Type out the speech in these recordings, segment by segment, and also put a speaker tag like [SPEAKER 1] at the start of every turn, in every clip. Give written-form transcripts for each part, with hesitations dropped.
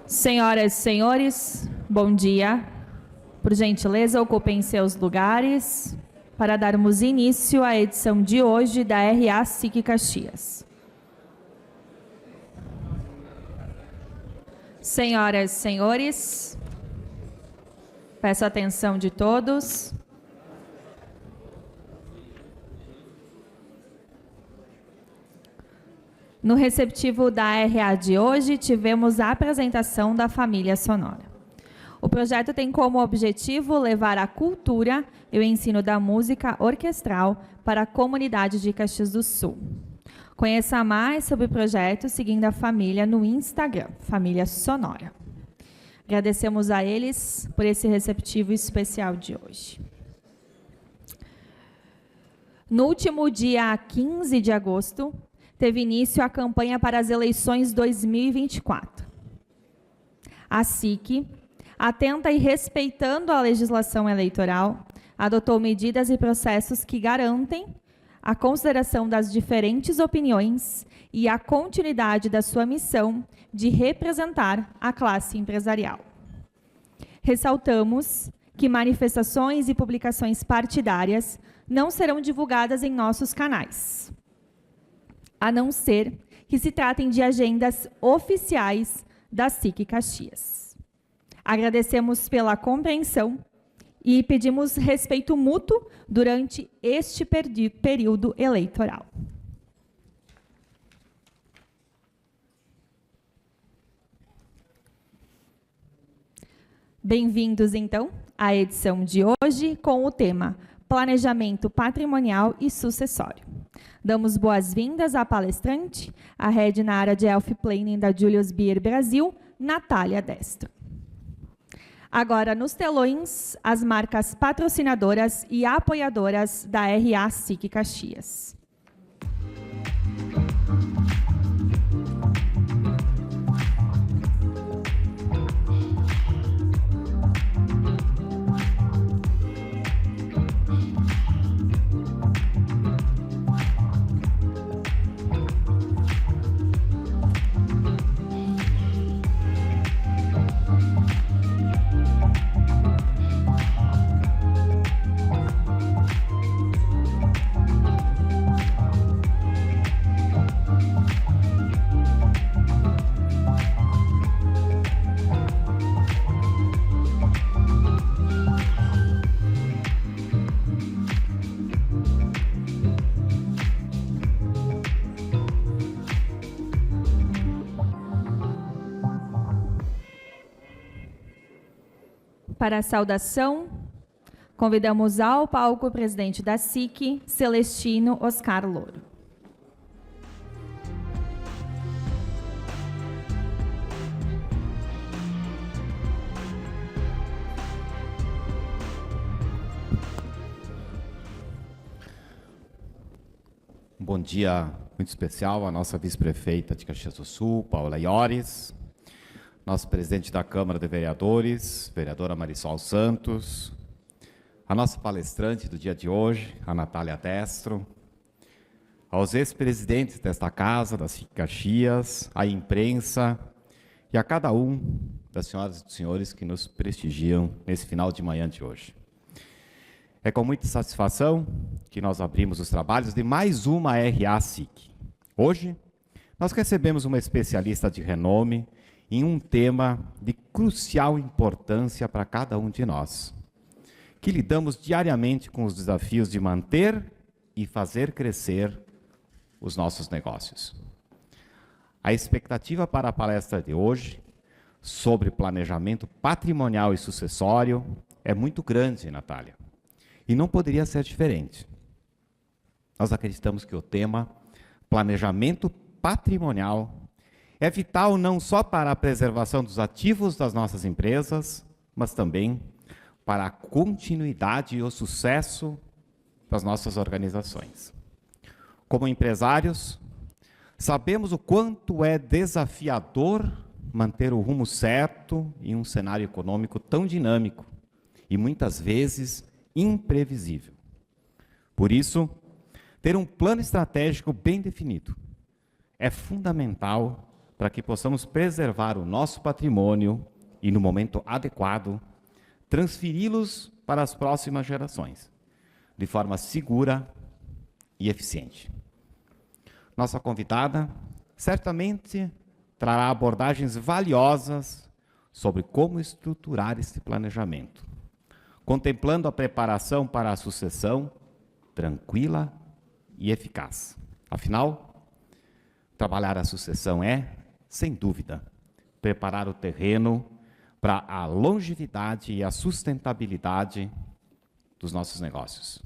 [SPEAKER 1] Senhoras e senhores, bom dia. Por gentileza, ocupem seus lugares para darmos início à edição de hoje da RA SIC Caxias. Senhoras e senhores, peço a atenção de todos. No receptivo da RA de hoje, tivemos a apresentação da família sonora. O projeto tem como objetivo levar a cultura e o ensino da música orquestral para a comunidade de Caxias do Sul. Conheça mais sobre o projeto seguindo a família no Instagram, Família Sonora. Agradecemos a eles por esse receptivo especial de hoje. No último dia 15 de agosto, teve início a campanha para as eleições 2024. A SIC, atenta e respeitando a legislação eleitoral, adotou medidas e processos que garantem a consideração das diferentes opiniões e a continuidade da sua missão de representar a classe empresarial. Ressaltamos que manifestações e publicações partidárias não serão divulgadas em nossos canais, a não ser que se tratem de agendas oficiais da SIC Caxias. Agradecemos pela compreensão e pedimos respeito mútuo durante este período eleitoral. Bem-vindos, então, à edição de hoje com o tema Planejamento Patrimonial e Sucessório. Damos boas-vindas à palestrante, a Head na área de Health Planning da Julius Baer Brasil, Natália Destro. Agora, nos telões, as marcas patrocinadoras e apoiadoras da RA SIC Caxias. Para a saudação, convidamos ao palco o presidente da SIC, Celestino Oscar Louro.
[SPEAKER 2] Bom dia muito especial à nossa vice-prefeita de Caxias do Sul, Paula Iores, nosso presidente da Câmara de Vereadores, vereadora Marisol Santos, a nossa palestrante do dia de hoje, a Natália Destro, aos ex-presidentes desta casa, da SIC Caxias, à imprensa e a cada um das senhoras e dos senhores que nos prestigiam nesse final de manhã de hoje. É com muita satisfação que nós abrimos os trabalhos de mais uma RA SIC. Hoje, nós recebemos uma especialista de renome em um tema de crucial importância para cada um de nós, que lidamos diariamente com os desafios de manter e fazer crescer os nossos negócios. A expectativa para a palestra de hoje, sobre planejamento patrimonial e sucessório, é muito grande, Natália, e não poderia ser diferente. Nós acreditamos que o tema planejamento patrimonial é vital não só para a preservação dos ativos das nossas empresas, mas também para a continuidade e o sucesso das nossas organizações. Como empresários, sabemos o quanto é desafiador manter o rumo certo em um cenário econômico tão dinâmico e muitas vezes imprevisível. Por isso, ter um plano estratégico bem definido é fundamental para que possamos preservar o nosso patrimônio e, no momento adequado, transferi-los para as próximas gerações, de forma segura e eficiente. Nossa convidada certamente trará abordagens valiosas sobre como estruturar esse planejamento, contemplando a preparação para a sucessão tranquila e eficaz. Afinal, trabalhar a sucessão é, sem dúvida, preparar o terreno para a longevidade e a sustentabilidade dos nossos negócios.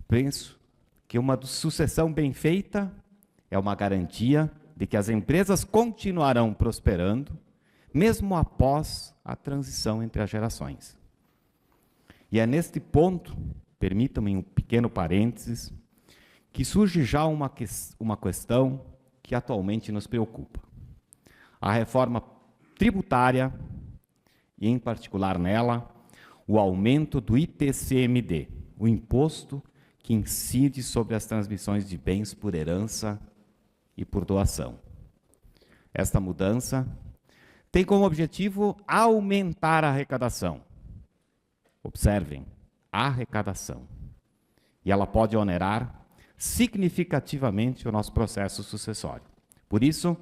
[SPEAKER 2] Penso que uma sucessão bem feita é uma garantia de que as empresas continuarão prosperando, mesmo após a transição entre as gerações. E é neste ponto, permitam-me um pequeno parênteses, que surge já uma questão que atualmente nos preocupa. A reforma tributária, e em particular nela, o aumento do ITCMD, o imposto que incide sobre as transmissões de bens por herança e por doação. Esta mudança tem como objetivo aumentar a arrecadação. Observem, a arrecadação. E ela pode onerar significativamente o nosso processo sucessório. Por isso,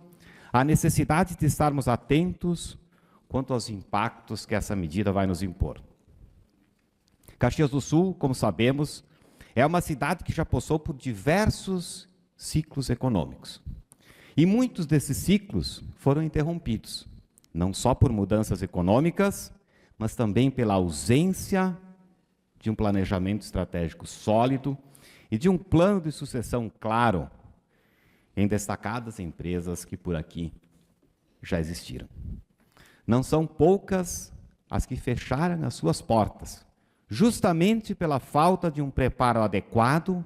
[SPEAKER 2] há necessidade de estarmos atentos quanto aos impactos que essa medida vai nos impor. Caxias do Sul, como sabemos, é uma cidade que já passou por diversos ciclos econômicos. E muitos desses ciclos foram interrompidos, não só por mudanças econômicas, mas também pela ausência de um planejamento estratégico sólido e de um plano de sucessão claro em destacadas empresas que por aqui já existiram. Não são poucas as que fecharam as suas portas, justamente pela falta de um preparo adequado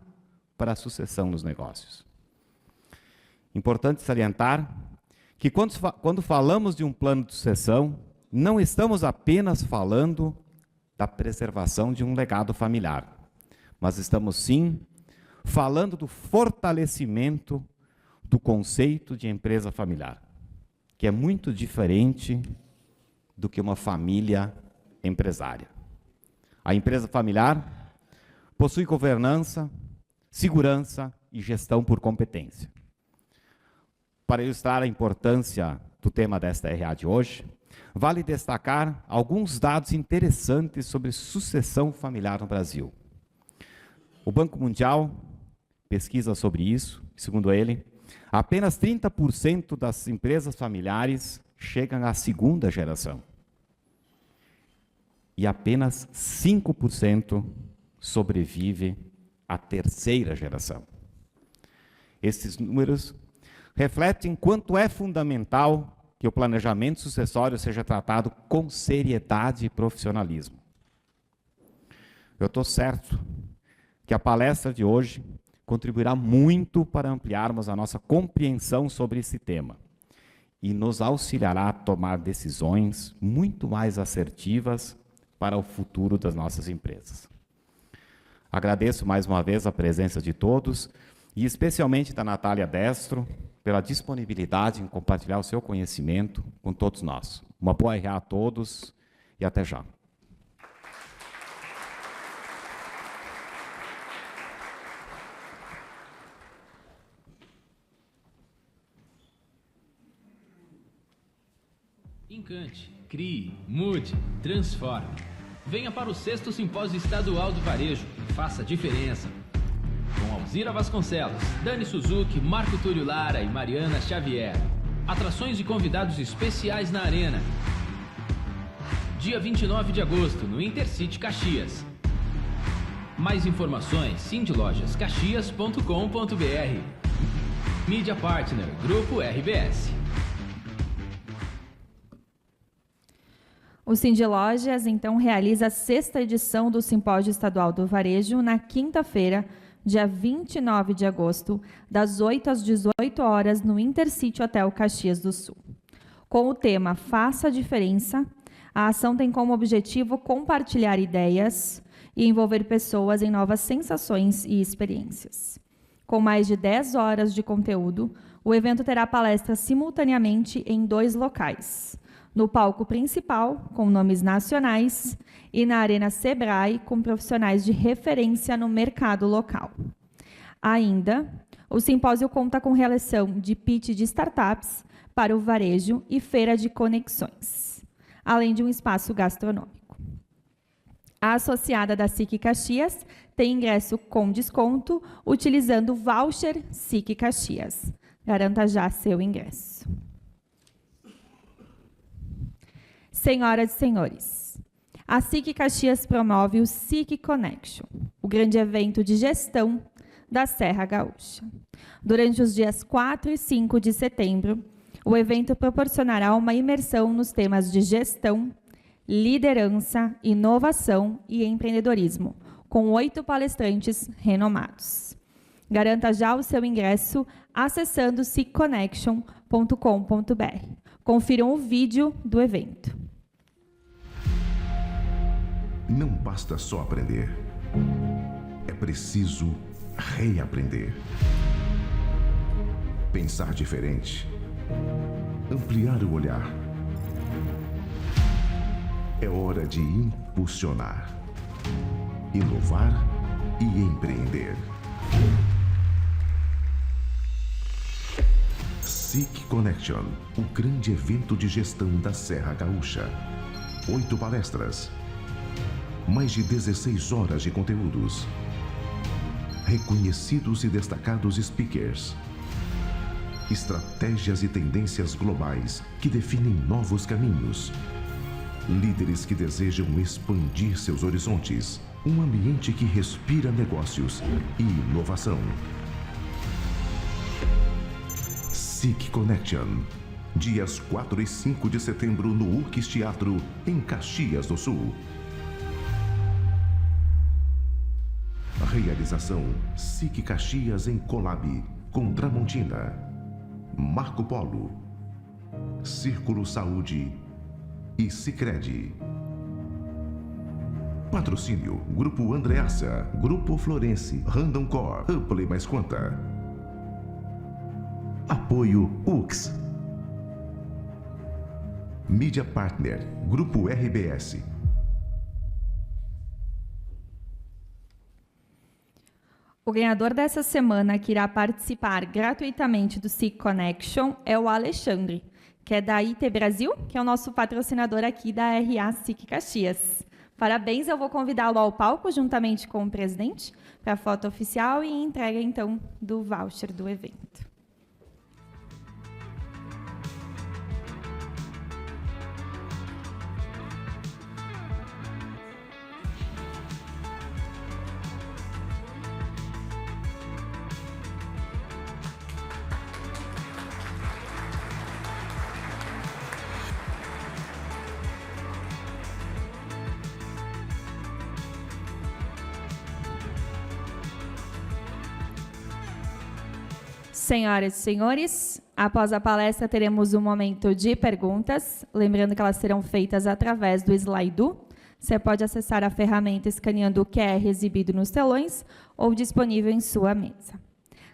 [SPEAKER 2] para a sucessão nos negócios. Importante salientar que quando falamos de um plano de sucessão, não estamos apenas falando da preservação de um legado familiar, mas estamos sim falando do fortalecimento do conceito de empresa familiar, que é muito diferente do que uma família empresária. A empresa familiar possui governança, segurança e gestão por competência. Para ilustrar a importância do tema desta RA de hoje, vale destacar alguns dados interessantes sobre sucessão familiar no Brasil. O Banco Mundial pesquisa sobre isso, segundo ele, apenas 30% das empresas familiares chegam à segunda geração. E apenas 5% sobrevive à terceira geração. Esses números refletem quanto é fundamental que o planejamento sucessório seja tratado com seriedade e profissionalismo. Eu estou certo que a palestra de hoje contribuirá muito para ampliarmos a nossa compreensão sobre esse tema e nos auxiliará a tomar decisões muito mais assertivas para o futuro das nossas empresas. Agradeço mais uma vez a presença de todos e especialmente da Natália Destro pela disponibilidade em compartilhar o seu conhecimento com todos nós. Uma boa RA a todos e até já.
[SPEAKER 3] Encante, crie, mude, transforme. Venha para o 6º Simpósio Estadual do Varejo. Faça a diferença. Com Alzira Vasconcelos, Dani Suzuki, Marco Túlio Lara e Mariana Xavier. Atrações e convidados especiais na Arena. Dia 29 de agosto, no Intercity Caxias. Mais informações, cindlojascaxias.com.br. Mídia Partner, Grupo RBS.
[SPEAKER 1] O Cindy Lojas, então, realiza a 6ª edição do Simpósio Estadual do Varejo na quinta-feira, dia 29 de agosto, das 8 às 18 horas, no Intercity Hotel Caxias do Sul. Com o tema Faça a Diferença, a ação tem como objetivo compartilhar ideias e envolver pessoas em novas sensações e experiências. Com mais de 10 horas de conteúdo, O evento terá palestras simultaneamente em 2 locais: no palco principal, com nomes nacionais, e na Arena Sebrae, com profissionais de referência no mercado local. Ainda, o simpósio conta com realização de pitch de startups para o varejo e feira de conexões, além de um espaço gastronômico. A associada da SIC Caxias tem ingresso com desconto utilizando o voucher SIC Caxias. Garanta já seu ingresso. Senhoras e senhores, a SIC Caxias promove o SIC Connection, o grande evento de gestão da Serra Gaúcha. Durante os dias 4 e 5 de setembro, o evento proporcionará uma imersão nos temas de gestão, liderança, inovação e empreendedorismo, com 8 palestrantes renomados. Garanta já o seu ingresso acessando sicconnection.com.br. Confiram o vídeo do evento.
[SPEAKER 4] Não basta só aprender. É preciso reaprender. Pensar diferente. Ampliar o olhar. É hora de impulsionar, inovar e empreender. SIC Connection, o grande evento de gestão da Serra Gaúcha. 8 palestras. Mais de 16 horas de conteúdos. Reconhecidos e destacados speakers. Estratégias e tendências globais que definem novos caminhos. Líderes que desejam expandir seus horizontes. Um ambiente que respira negócios e inovação. SIC Connection. Dias 4 e 5 de setembro no URCS Teatro, em Caxias do Sul. Realização SIC Caxias em Colab, com Tramontina, Marco Polo, Círculo Saúde e Sicredi. Patrocínio: Grupo Andreassa, Grupo Florense, Random Core, Amplay mais Conta. Apoio UX. Mídia Partner, Grupo RBS.
[SPEAKER 1] O ganhador dessa semana que irá participar gratuitamente do SIC Connection é o Alexandre, que é da IT Brasil, que é o nosso patrocinador aqui da RA SIC Caxias. Parabéns, eu vou convidá-lo ao palco juntamente com o presidente para a foto oficial e entrega, então, do voucher do evento. Senhoras e senhores, após a palestra teremos um momento de perguntas, lembrando que elas serão feitas através do Slido. Você pode acessar a ferramenta escaneando o QR exibido nos telões ou disponível em sua mesa.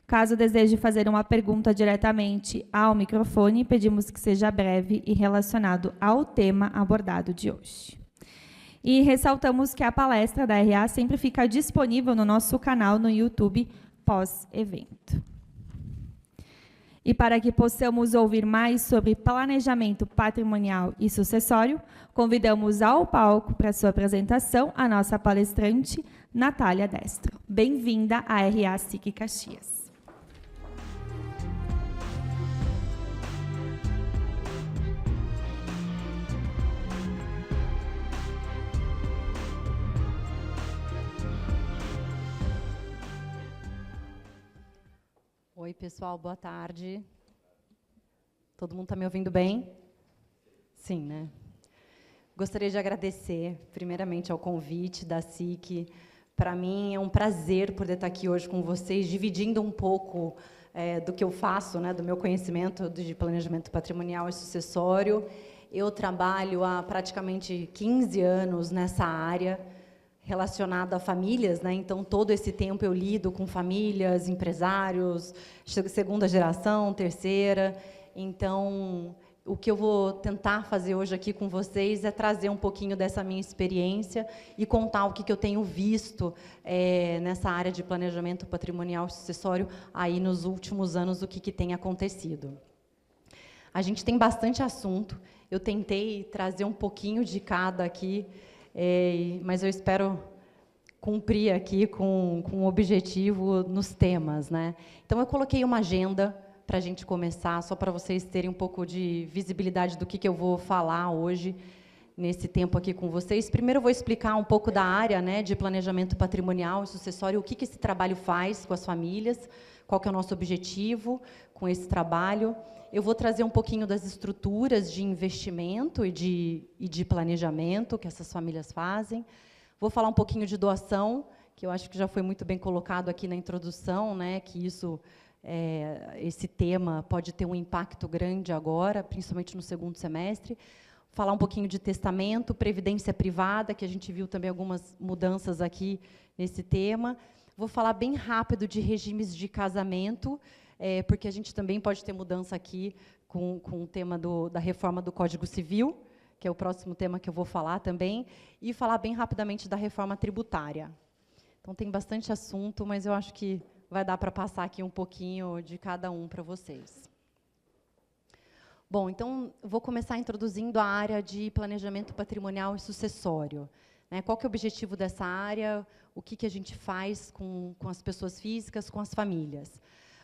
[SPEAKER 1] Caso deseje fazer uma pergunta diretamente ao microfone, pedimos que seja breve e relacionado ao tema abordado de hoje. E ressaltamos que a palestra da RA sempre fica disponível no nosso canal no YouTube pós-evento. E para que possamos ouvir mais sobre planejamento patrimonial e sucessório, convidamos ao palco para sua apresentação a nossa palestrante, Natália Destro. Bem-vinda à RA SIC Caxias.
[SPEAKER 5] Oi, pessoal, boa tarde. Todo mundo está me ouvindo bem? Sim, né? Gostaria de agradecer, primeiramente, ao convite da SIC. Para mim, é um prazer poder estar aqui hoje com vocês, dividindo um pouco do que eu faço, né, do meu conhecimento de planejamento patrimonial e sucessório. Eu trabalho há praticamente 15 anos nessa área, relacionado a famílias, né? Então, todo esse tempo eu lido com famílias, empresários, segunda geração, terceira. Então, o que eu vou tentar fazer hoje aqui com vocês é trazer um pouquinho dessa minha experiência e contar o que eu tenho visto nessa área de planejamento patrimonial e sucessório aí nos últimos anos, o que tem acontecido. A gente tem bastante assunto. Eu tentei trazer um pouquinho de cada aqui, mas eu espero cumprir aqui com o objetivo nos temas, né? Então, eu coloquei uma agenda para a gente começar, só para vocês terem um pouco de visibilidade do que eu vou falar hoje, nesse tempo aqui com vocês. Primeiro, eu vou explicar um pouco da área, né, de planejamento patrimonial e sucessório, o que esse trabalho faz com as famílias, qual que é o nosso objetivo com esse trabalho. Eu vou trazer um pouquinho das estruturas de investimento e de planejamento que essas famílias fazem. Vou falar um pouquinho de doação, que eu acho que já foi muito bem colocado aqui na introdução, né, que esse tema pode ter um impacto grande agora, principalmente no segundo semestre. Falar um pouquinho de testamento, previdência privada, que a gente viu também algumas mudanças aqui nesse tema. Vou falar bem rápido de regimes de casamento, porque a gente também pode ter mudança aqui com o tema da reforma do Código Civil, que é o próximo tema que eu vou falar também, e falar bem rapidamente da reforma tributária. Então, tem bastante assunto, mas eu acho que vai dar para passar aqui um pouquinho de cada um para vocês. Bom, então, vou começar introduzindo a área de planejamento patrimonial e sucessório. Qual que é o objetivo dessa área? O que a gente faz com as pessoas físicas, com as famílias?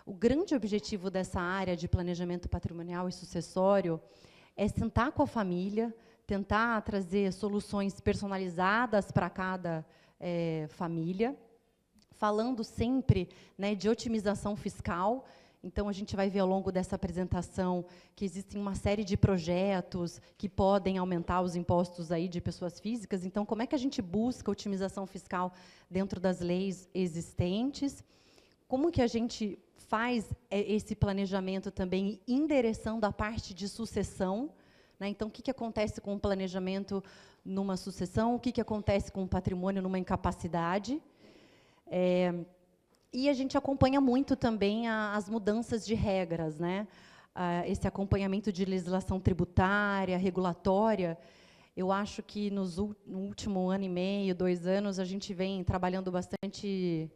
[SPEAKER 5] O grande objetivo dessa área de planejamento patrimonial e sucessório é sentar com a família, tentar trazer soluções personalizadas para cada família, falando sempre, né, de otimização fiscal. Então, a gente vai ver ao longo dessa apresentação que existem uma série de projetos que podem aumentar os impostos aí de pessoas físicas. Então, como é que a gente busca otimização fiscal dentro das leis existentes? Como que a gente faz esse planejamento também endereçando a parte de sucessão, né? Então, o que acontece com o planejamento numa sucessão? O que acontece com o patrimônio numa incapacidade? E a gente acompanha muito também as mudanças de regras, né? Esse acompanhamento de legislação tributária, regulatória. Eu acho que no último ano e meio, 2 anos, a gente vem trabalhando bastante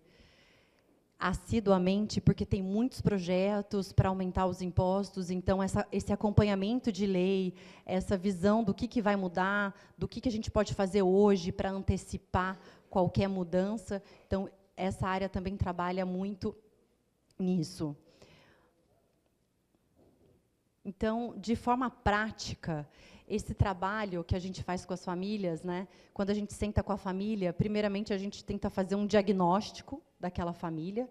[SPEAKER 5] assiduamente, porque tem muitos projetos para aumentar os impostos. Então, esse acompanhamento de lei, essa visão do que vai mudar, do que a gente pode fazer hoje para antecipar qualquer mudança. Então, essa área também trabalha muito nisso. Então, de forma prática, esse trabalho que a gente faz com as famílias, né, quando a gente senta com a família, primeiramente, a gente tenta fazer um diagnóstico daquela família.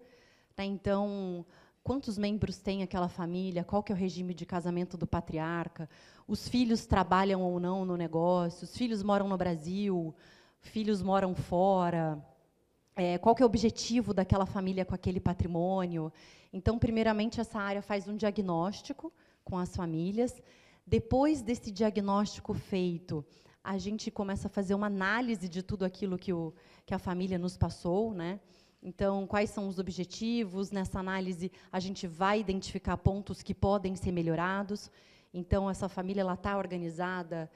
[SPEAKER 5] Tá? Então, quantos membros tem aquela família, qual que é o regime de casamento do patriarca, os filhos trabalham ou não no negócio, os filhos moram no Brasil, filhos moram fora, qual que é o objetivo daquela família com aquele patrimônio. Então, primeiramente, essa área faz um diagnóstico com as famílias. Depois desse diagnóstico feito, a gente começa a fazer uma análise de tudo aquilo que a família nos passou, né? Então, quais são os objetivos? Nessa análise, a gente vai identificar pontos que podem ser melhorados. Então, essa família está organizada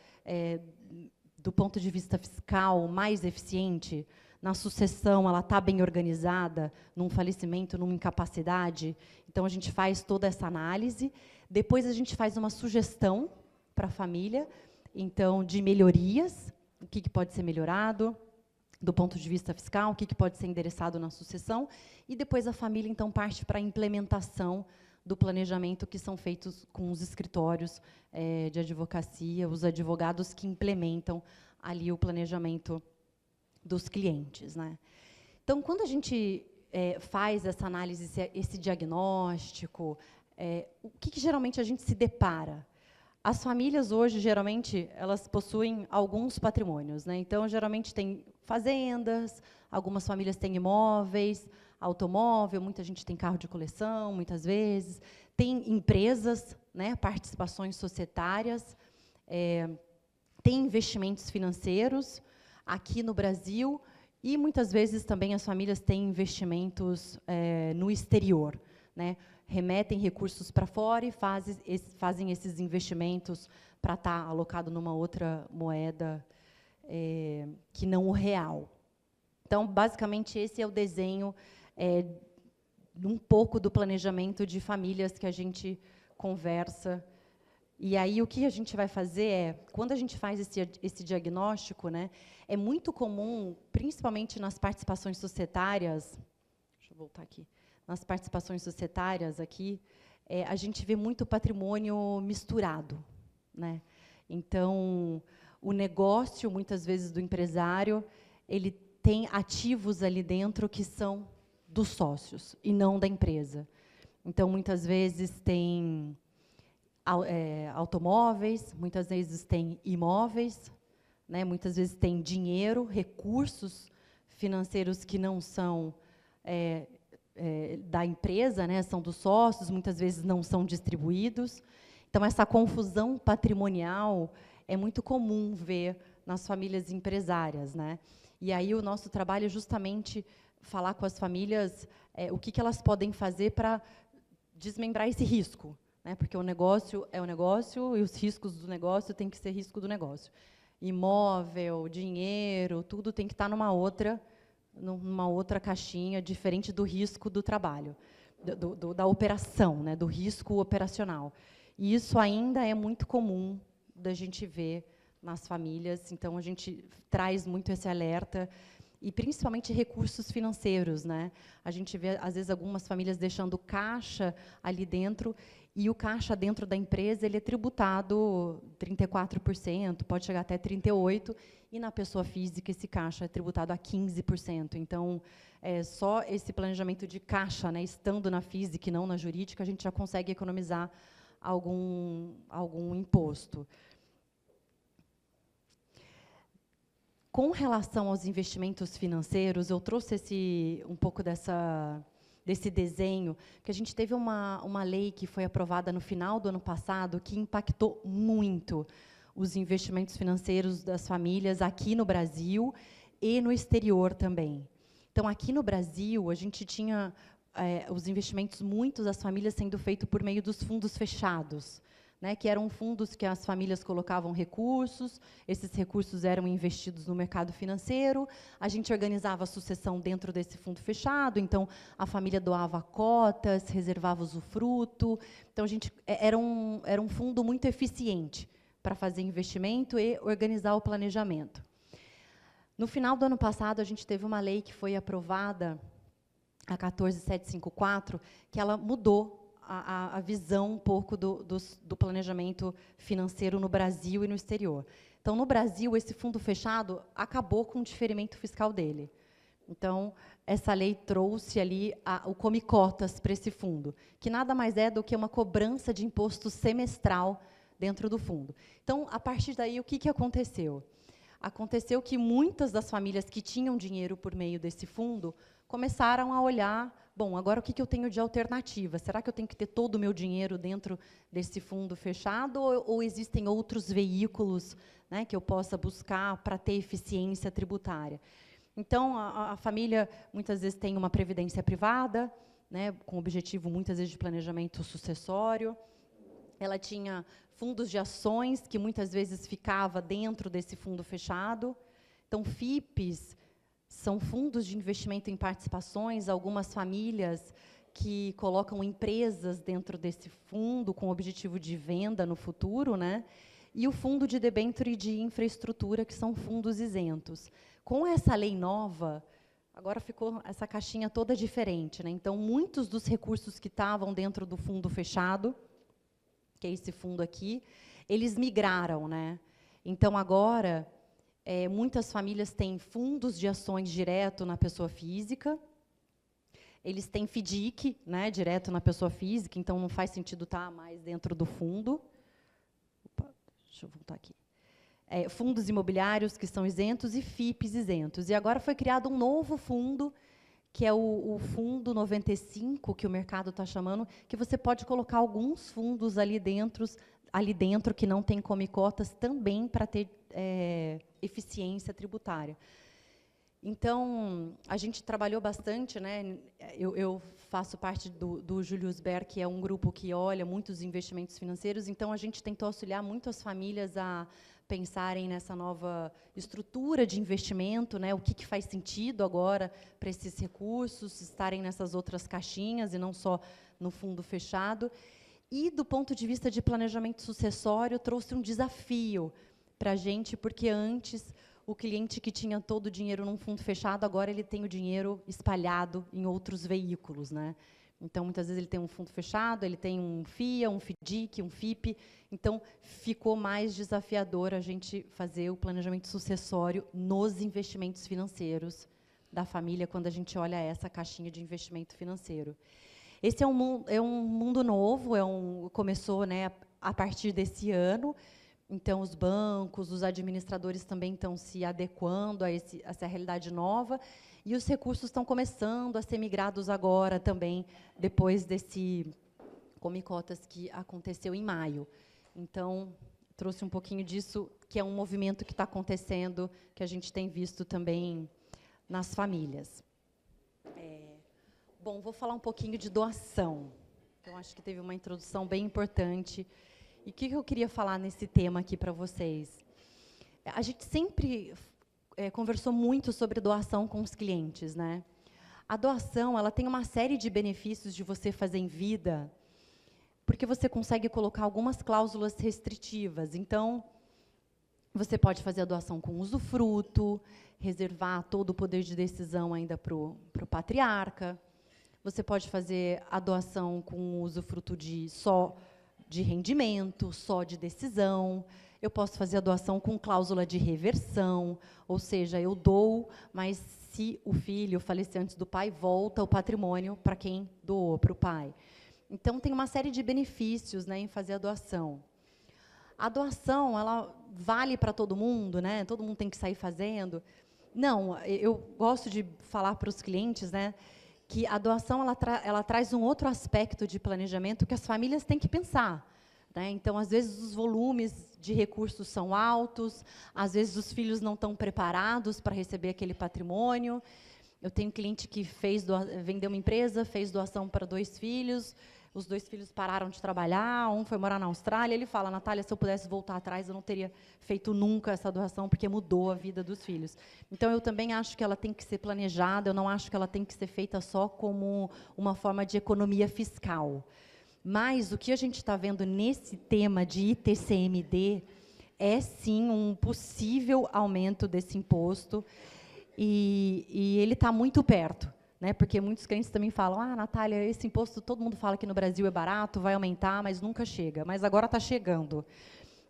[SPEAKER 5] do ponto de vista fiscal mais eficiente. Na sucessão, ela está bem organizada, num falecimento, numa incapacidade. Então, a gente faz toda essa análise. Depois, a gente faz uma sugestão para a família, então, de melhorias, o que pode ser melhorado, do ponto de vista fiscal, o que pode ser endereçado na sucessão. E depois, a família, então, parte para a implementação do planejamento que são feitos com os escritórios de advocacia, os advogados que implementam ali o planejamento dos clientes, né? Então, quando a gente faz essa análise, esse diagnóstico, o que geralmente a gente se depara? As famílias hoje, geralmente, elas possuem alguns patrimônios, né? Então, geralmente, tem fazendas, algumas famílias têm imóveis, automóvel, muita gente tem carro de coleção, muitas vezes, tem empresas, né, participações societárias, tem investimentos financeiros aqui no Brasil E, muitas vezes, também as famílias têm investimentos no exterior, né? Remetem recursos para fora e fazem esses investimentos para estar alocado numa outra moeda que não o real. Então, basicamente, esse é o desenho um pouco do planejamento de famílias que a gente conversa. E aí, o que a gente vai fazer quando a gente faz esse diagnóstico, né, é muito comum, principalmente nas participações societárias, deixa eu voltar aqui, nas participações societárias aqui, a gente vê muito patrimônio misturado, né? Então, o negócio, muitas vezes, do empresário, ele tem ativos ali dentro que são dos sócios e não da empresa. Então, muitas vezes, tem automóveis, muitas vezes tem imóveis, né, muitas vezes tem dinheiro, recursos financeiros que não são da empresa, né, são dos sócios, muitas vezes não são distribuídos. Então, essa confusão patrimonial é muito comum ver nas famílias empresárias, né? E aí o nosso trabalho é justamente falar com as famílias o que elas podem fazer para desmembrar esse risco, né? Porque o negócio é o negócio e os riscos do negócio têm que ser risco do negócio. Imóvel, dinheiro, tudo tem que estar numa outra caixinha, diferente do risco do trabalho, da operação, né? Do risco operacional. E isso ainda é muito comum da gente ver nas famílias. Então, a gente traz muito esse alerta, e principalmente recursos financeiros, né? A gente vê, às vezes, algumas famílias deixando caixa ali dentro, e o caixa dentro da empresa ele é tributado 34%, pode chegar até 38%, e na pessoa física esse caixa é tributado a 15%. Então, só esse planejamento de caixa, né, estando na física e não na jurídica, a gente já consegue economizar algum imposto. Com relação aos investimentos financeiros, eu trouxe um pouco desse desenho, que a gente teve uma lei que foi aprovada no final do ano passado, que impactou muito os investimentos financeiros das famílias aqui no Brasil e no exterior também. Então, aqui no Brasil, a gente tinha os investimentos, muitos das famílias, sendo feito por meio dos fundos fechados, né, que eram fundos que as famílias colocavam recursos, esses recursos eram investidos no mercado financeiro, a gente organizava a sucessão dentro desse fundo fechado, então a família doava cotas, reservava usufruto. Então, era um fundo muito eficiente para fazer investimento e organizar o planejamento. No final do ano passado, a gente teve uma lei que foi aprovada, a 14754, que ela mudou a visão um pouco do planejamento financeiro no Brasil e no exterior. Então, no Brasil, esse fundo fechado acabou com o diferimento fiscal dele. Então, essa lei trouxe ali o Come Cotas para esse fundo, que nada mais é do que uma cobrança de imposto semestral dentro do fundo. Então, a partir daí, o que aconteceu? Aconteceu que muitas das famílias que tinham dinheiro por meio desse fundo começaram a olhar, bom, agora o que eu tenho de alternativa? Será que eu tenho que ter todo o meu dinheiro dentro desse fundo fechado, ou existem outros veículos, né, que eu possa buscar para ter eficiência tributária? Então, a família, muitas vezes, tem uma previdência privada, né, com o objetivo, muitas vezes, de planejamento sucessório. Ela tinha fundos de ações, que muitas vezes ficava dentro desse fundo fechado. Então, FIPs são fundos de investimento em participações, algumas famílias que colocam empresas dentro desse fundo com o objetivo de venda no futuro, né? E o fundo de debênture de infraestrutura, que são fundos isentos. Com essa lei nova, agora ficou essa caixinha toda diferente, né? Então, muitos dos recursos que estavam dentro do fundo fechado, que é esse fundo aqui, eles migraram, né? Então, agora, muitas famílias têm fundos de ações direto na pessoa física, eles têm FDIC, né, direto na pessoa física, então não faz sentido estar mais dentro do fundo. Opa, deixa eu voltar aqui. Fundos imobiliários que são isentos e FIPs isentos. E agora foi criado um novo fundo, que é o Fundo 95, que o mercado está chamando, que você pode colocar alguns fundos ali dentro que não tem come cotas, também para ter eficiência tributária. Então, a gente trabalhou bastante, né? Eu faço parte do Julius Baer, que é um grupo que olha muitos investimentos financeiros, então a gente tentou auxiliar muito as famílias a pensarem nessa nova estrutura de investimento, né? O que faz sentido agora para esses recursos estarem nessas outras caixinhas e não só no fundo fechado. E, do ponto de vista de planejamento sucessório, trouxe um desafio para a gente, porque antes o cliente que tinha todo o dinheiro num fundo fechado, agora ele tem o dinheiro espalhado em outros veículos, né? Então, muitas vezes, ele tem um fundo fechado, ele tem um FIA, um FDIC, um FIP. Então, ficou mais desafiador a gente fazer o planejamento sucessório nos investimentos financeiros da família, quando a gente olha essa caixinha de investimento financeiro. Esse é um mundo novo, começou, né, a partir desse ano. Então, os bancos, os administradores também estão se adequando a essa realidade nova, e os recursos estão começando a ser migrados agora também, depois desse Come Cotas que aconteceu em maio. Então, trouxe um pouquinho disso, que é um movimento que está acontecendo, que a gente tem visto também nas famílias. Bom, vou falar um pouquinho de doação. Então, acho que teve uma introdução bem importante. E o que eu queria falar nesse tema aqui para vocês? A gente sempre conversou muito sobre doação com os clientes, né? A doação, ela tem uma série de benefícios de você fazer em vida, porque você consegue colocar algumas cláusulas restritivas. Então, você pode fazer a doação com usufruto, reservar todo o poder de decisão ainda para o patriarca. Você pode fazer a doação com usufruto só de rendimento, só de decisão. Eu posso fazer a doação com cláusula de reversão, ou seja, eu dou, mas se o filho falecer antes do pai, volta o patrimônio para quem doou, para o pai. Então, tem uma série de benefícios, né, em fazer a doação. A doação, ela vale para todo mundo, né? Todo mundo tem que sair fazendo. Não, eu gosto de falar para os clientes, né, que a doação ela traz um outro aspecto de planejamento que as famílias têm que pensar, né? Então, às vezes, os volumes de recursos são altos, às vezes, os filhos não estão preparados para receber aquele patrimônio. Eu tenho um cliente que vendeu uma empresa, fez doação para 2 filhos, os 2 filhos pararam de trabalhar, um foi morar na Austrália. Ele fala: Natália, se eu pudesse voltar atrás, eu não teria feito nunca essa doação, porque mudou a vida dos filhos. Então, eu também acho que ela tem que ser planejada, eu não acho que ela tem que ser feita só como uma forma de economia fiscal. Mas o que a gente está vendo nesse tema de ITCMD é, sim, um possível aumento desse imposto, e ele está muito perto, né? Porque muitos clientes também falam: ah, Natália, esse imposto, todo mundo fala que no Brasil é barato, vai aumentar, mas nunca chega. Mas agora está chegando.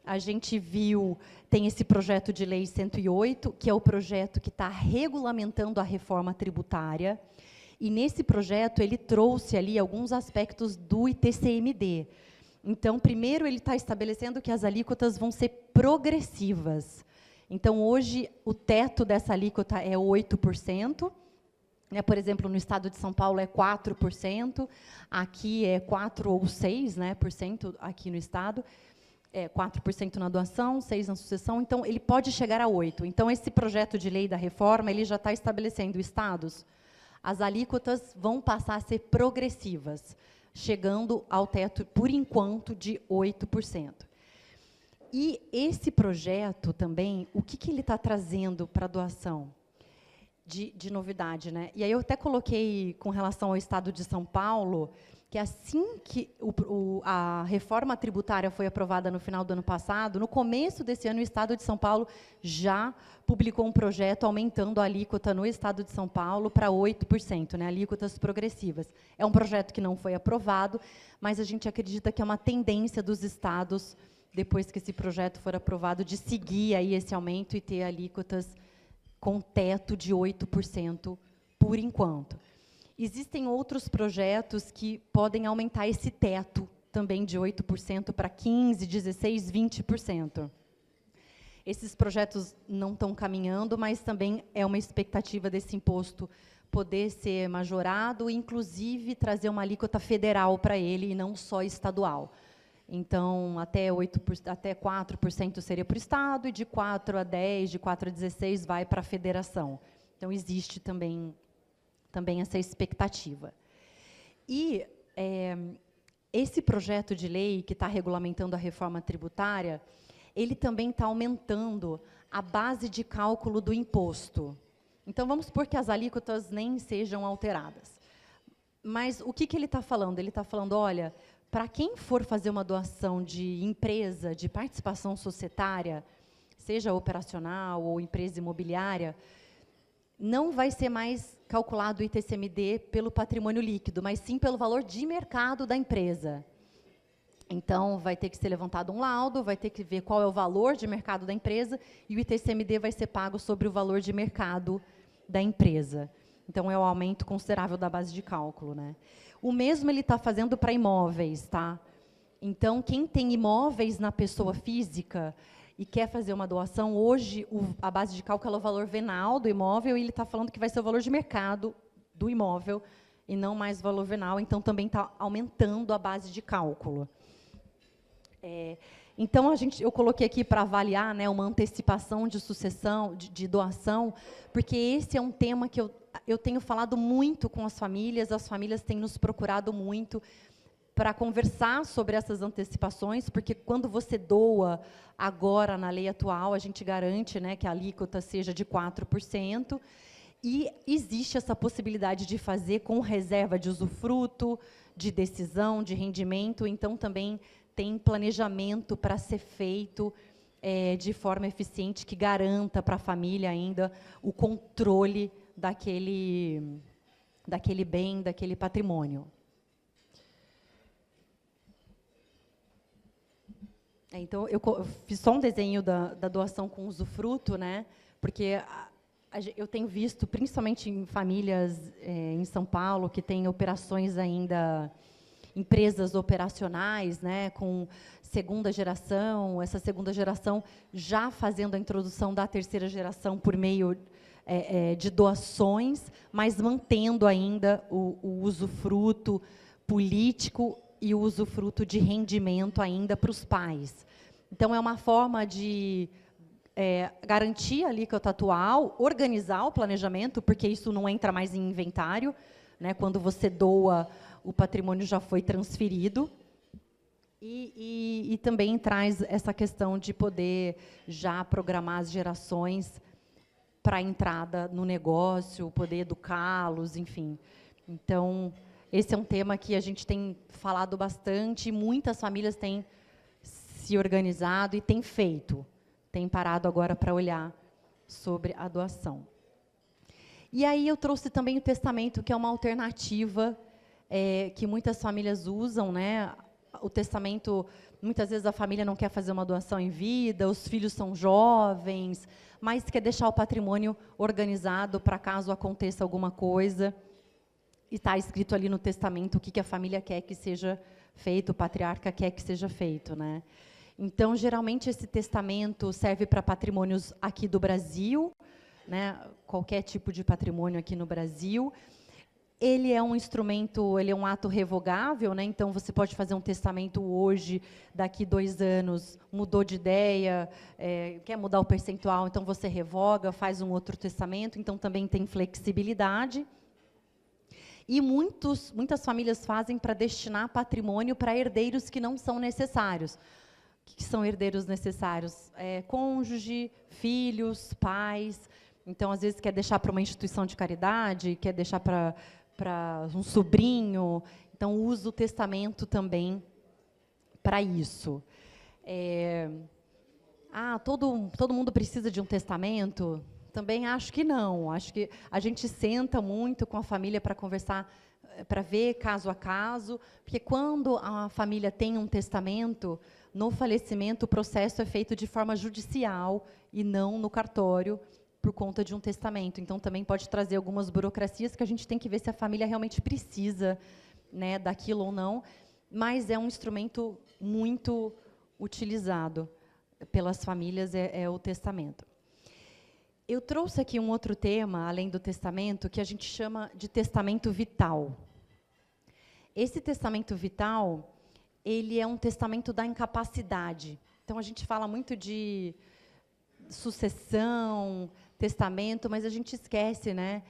[SPEAKER 5] A gente viu, tem esse projeto de lei 108, que é o projeto que está regulamentando a reforma tributária, e nesse projeto ele trouxe ali alguns aspectos do ITCMD. Então, primeiro, ele está estabelecendo que as alíquotas vão ser progressivas. Então, hoje, o teto dessa alíquota é 8%. Por exemplo, no estado de São Paulo é 4%, aqui é 4% ou 6%, né, aqui no estado, 4% na doação, 6% na sucessão, então ele pode chegar a 8%. Então, esse projeto de lei da reforma, ele já está estabelecendo estados, as alíquotas vão passar a ser progressivas, chegando ao teto, por enquanto, de 8%. E esse projeto também, o que ele está trazendo para a doação? De novidade, né? E aí eu até coloquei, com relação ao estado de São Paulo, que assim que a reforma tributária foi aprovada no final do ano passado, no começo desse ano, o estado de São Paulo já publicou um projeto aumentando a alíquota no estado de São Paulo para 8%, né, alíquotas progressivas. É um projeto que não foi aprovado, mas a gente acredita que é uma tendência dos estados, depois que esse projeto for aprovado, de seguir aí esse aumento e ter alíquotas com teto de 8% por enquanto. Existem outros projetos que podem aumentar esse teto também de 8% para 15%, 16%, 20%. Esses projetos não estão caminhando, mas também é uma expectativa desse imposto poder ser majorado, inclusive trazer uma alíquota federal para ele e não só estadual. Então, até 4% seria para o Estado, e de 4% a 10%, de 4% a 16% vai para a federação. Então, existe também essa expectativa. E esse projeto de lei que está regulamentando a reforma tributária, ele também está aumentando a base de cálculo do imposto. Então, vamos supor que as alíquotas nem sejam alteradas. Mas o que ele está falando? Ele está falando, olha, para quem for fazer uma doação de empresa, de participação societária, seja operacional ou empresa imobiliária, não vai ser mais calculado o ITCMD pelo patrimônio líquido, mas sim pelo valor de mercado da empresa. Então, vai ter que ser levantado um laudo, vai ter que ver qual é o valor de mercado da empresa, e o ITCMD vai ser pago sobre o valor de mercado da empresa. Então, é um aumento considerável da base de cálculo, né? O mesmo ele está fazendo para imóveis, tá? Então, quem tem imóveis na pessoa física e quer fazer uma doação, hoje a base de cálculo é o valor venal do imóvel, e ele está falando que vai ser o valor de mercado do imóvel e não mais o valor venal, então também está aumentando a base de cálculo. Então, eu coloquei aqui para avaliar, né, uma antecipação de sucessão, de doação, porque esse é um tema que eu tenho falado muito com as famílias têm nos procurado muito para conversar sobre essas antecipações, porque quando você doa agora, na lei atual, a gente garante, né, que a alíquota seja de 4%, e existe essa possibilidade de fazer com reserva de usufruto, de decisão, de rendimento, então também tem planejamento para ser feito de forma eficiente, que garanta para a família ainda o controle daquele bem, daquele patrimônio. Então, eu fiz só um desenho da doação com usufruto, né, porque eu tenho visto, principalmente em famílias em São Paulo, que têm operações ainda, empresas operacionais, né, com segunda geração, essa segunda geração já fazendo a introdução da terceira geração por meio de doações, mas mantendo ainda o usufruto político e o usufruto de rendimento ainda para os pais. Então, é uma forma de garantir a alíquota atual, organizar o planejamento, porque isso não entra mais em inventário, né, quando você doa, o patrimônio já foi transferido, e também traz essa questão de poder já programar as gerações para a entrada no negócio, poder educá-los, enfim. Então, esse é um tema que a gente tem falado bastante, muitas famílias têm se organizado e têm feito, têm parado agora para olhar sobre a doação. E aí eu trouxe também o testamento, que é uma alternativa que muitas famílias usam, né? O testamento, muitas vezes a família não quer fazer uma doação em vida, os filhos são jovens, mas quer deixar o patrimônio organizado para caso aconteça alguma coisa. E está escrito ali no testamento o que a família quer que seja feito, o patriarca quer que seja feito, né? Então, geralmente, esse testamento serve para patrimônios aqui do Brasil, né? Qualquer tipo de patrimônio aqui no Brasil. Ele é um instrumento, ele é um ato revogável, né? Então, você pode fazer um testamento hoje, daqui 2 anos, mudou de ideia, quer mudar o percentual, então você revoga, faz um outro testamento, então também tem flexibilidade. E muitas famílias fazem para destinar patrimônio para herdeiros que não são necessários. O que são herdeiros necessários? Cônjuge, filhos, pais. Então, às vezes, quer deixar para uma instituição de caridade, quer deixar para um sobrinho. Então, usa o testamento também para isso. Todo mundo precisa de um testamento? Também acho que não. Acho que a gente senta muito com a família para conversar, para ver caso a caso, porque quando a família tem um testamento, no falecimento o processo é feito de forma judicial e não no cartório, por conta de um testamento. Então, também pode trazer algumas burocracias que a gente tem que ver se a família realmente precisa, né, daquilo ou não, mas é um instrumento muito utilizado pelas famílias, é o testamento. Eu trouxe aqui um outro tema, além do testamento, que a gente chama de testamento vital. Esse testamento vital, ele é um testamento da incapacidade. Então, a gente fala muito de sucessão, testamento, mas a gente esquece, né,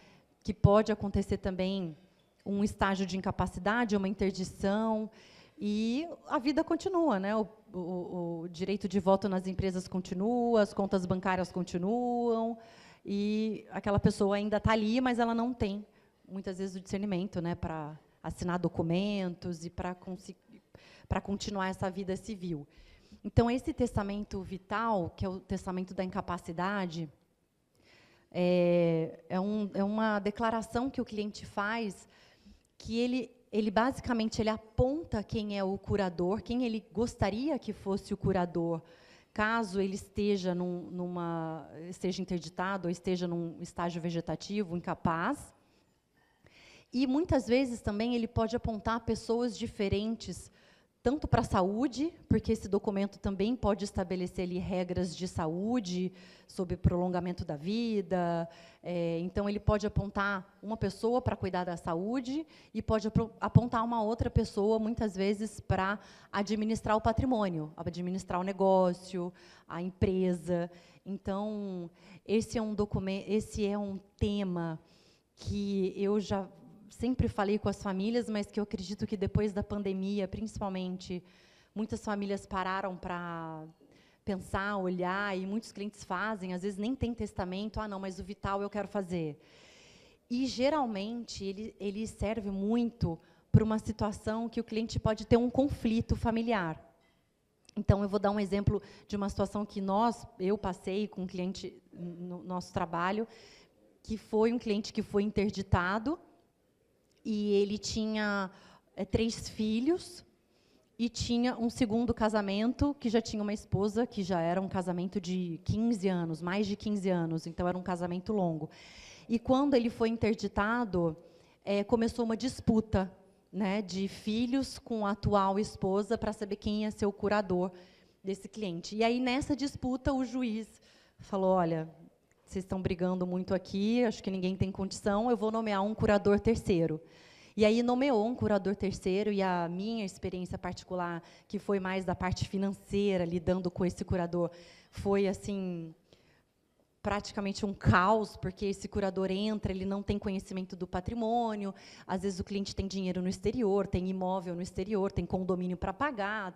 [SPEAKER 5] que pode acontecer também um estágio de incapacidade, uma interdição, e a vida continua, né? O direito de voto nas empresas continua, as contas bancárias continuam, e aquela pessoa ainda está ali, mas ela não tem, muitas vezes, o discernimento, né, para assinar documentos e para continuar essa vida civil. Então, esse testamento vital, que é o testamento da incapacidade, é uma declaração que o cliente faz, que ele basicamente ele aponta quem é o curador, quem ele gostaria que fosse o curador, caso ele esteja esteja interditado ou esteja num estágio vegetativo, incapaz. E, muitas vezes, também, ele pode apontar pessoas diferentes, tanto para a saúde, porque esse documento também pode estabelecer ali regras de saúde, sobre prolongamento da vida. Então, ele pode apontar uma pessoa para cuidar da saúde e pode apontar uma outra pessoa, muitas vezes, para administrar o patrimônio, administrar o negócio, a empresa. Então, esse é um tema que eu já sempre falei com as famílias, mas que eu acredito que depois da pandemia, principalmente, muitas famílias pararam para pensar, olhar, e muitos clientes fazem, às vezes nem tem testamento, não, mas o vital eu quero fazer. E, geralmente, ele serve muito para uma situação que o cliente pode ter um conflito familiar. Então, eu vou dar um exemplo de uma situação que eu passei com um cliente no nosso trabalho, que foi um cliente que foi interditado, e ele tinha 3 filhos, e tinha um segundo casamento, que já tinha uma esposa, que já era um casamento de 15 anos, mais de 15 anos, então era um casamento longo. E, quando ele foi interditado, começou uma disputa, né, de filhos com a atual esposa, para saber quem ia ser o curador desse cliente. E aí, nessa disputa, o juiz falou, olha, vocês estão brigando muito aqui, acho que ninguém tem condição, eu vou nomear um curador terceiro. E aí nomeou um curador terceiro, e a minha experiência particular, que foi mais da parte financeira, lidando com esse curador, foi assim, praticamente um caos, porque esse curador entra, ele não tem conhecimento do patrimônio, às vezes o cliente tem dinheiro no exterior, tem imóvel no exterior, tem condomínio para pagar,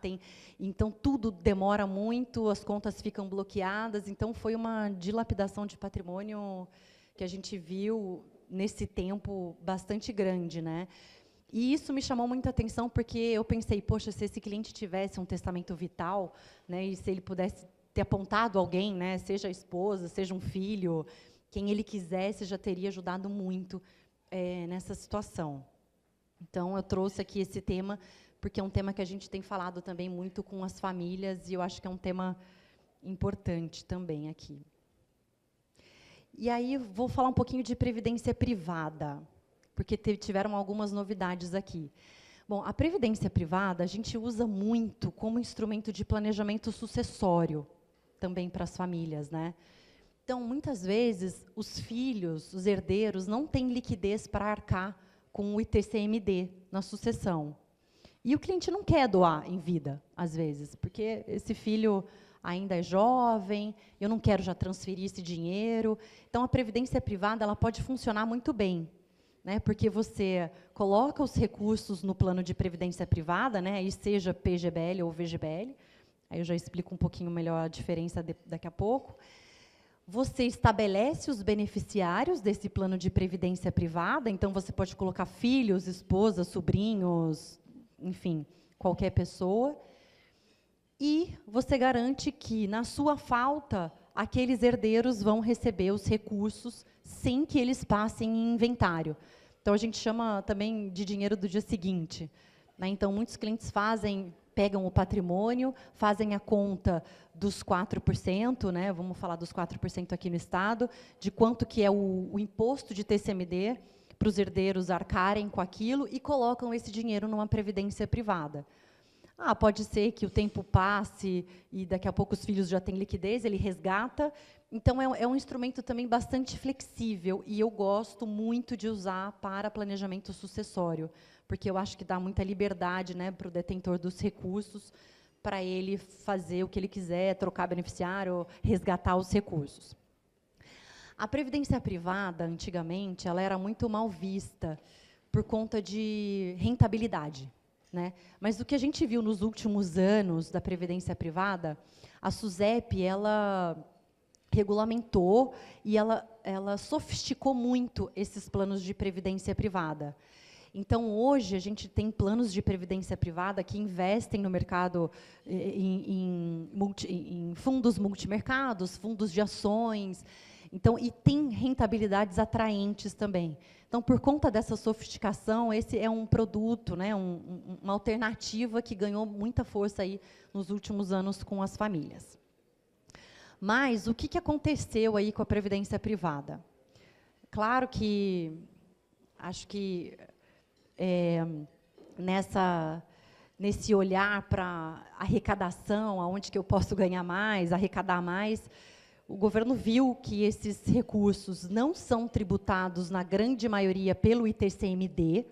[SPEAKER 5] então tudo demora muito, as contas ficam bloqueadas, então foi uma dilapidação de patrimônio que a gente viu nesse tempo bastante grande, né? E isso me chamou muita atenção, porque eu pensei, poxa, se esse cliente tivesse um testamento vital, né, e se ele pudesse ter apontado alguém, né, seja a esposa, seja um filho, quem ele quisesse, já teria ajudado muito nessa situação. Então, eu trouxe aqui esse tema, porque é um tema que a gente tem falado também muito com as famílias, e eu acho que é um tema importante também aqui. E aí, vou falar um pouquinho de previdência privada, porque tiveram algumas novidades aqui. Bom, a previdência privada, a gente usa muito como instrumento de planejamento sucessório, também para as famílias, né? Então, muitas vezes, os filhos, os herdeiros, não têm liquidez para arcar com o ITCMD na sucessão. E o cliente não quer doar em vida, às vezes, porque esse filho ainda é jovem, eu não quero já transferir esse dinheiro. Então, a previdência privada ela pode funcionar muito bem, né? Porque você coloca os recursos no plano de previdência privada, né? E seja PGBL ou VGBL, aí eu já explico um pouquinho melhor a diferença daqui a pouco. Você estabelece os beneficiários desse plano de previdência privada, então você pode colocar filhos, esposas, sobrinhos, enfim, qualquer pessoa. E você garante que, na sua falta, aqueles herdeiros vão receber os recursos sem que eles passem em inventário. Então, a gente chama também de dinheiro do dia seguinte, né? Então, muitos clientes pegam o patrimônio, fazem a conta dos 4%, né? Vamos falar dos 4% aqui no Estado, de quanto que é o imposto de TCMD, para os herdeiros arcarem com aquilo, e colocam esse dinheiro numa previdência privada. Pode ser que o tempo passe e daqui a pouco os filhos já têm liquidez, ele resgata. Então, é um instrumento também bastante flexível, e eu gosto muito de usar para planejamento sucessório, porque eu acho que dá muita liberdade, né, para o detentor dos recursos, para ele fazer o que ele quiser, trocar beneficiário, resgatar os recursos. A previdência privada, antigamente, ela era muito mal vista por conta de rentabilidade, né? Mas o que a gente viu nos últimos anos da previdência privada, a SUSEP, ela regulamentou e ela sofisticou muito esses planos de previdência privada. Então, hoje, a gente tem planos de previdência privada que investem no mercado em fundos multimercados, fundos de ações, então, e tem rentabilidades atraentes também. Então, por conta dessa sofisticação, esse é um produto, né, uma alternativa que ganhou muita força aí nos últimos anos com as famílias. Mas o que aconteceu aí com a previdência privada? Claro que, acho que nesse olhar para arrecadação, aonde que eu posso ganhar mais, arrecadar mais, o governo viu que esses recursos não são tributados, na grande maioria, pelo ITCMD.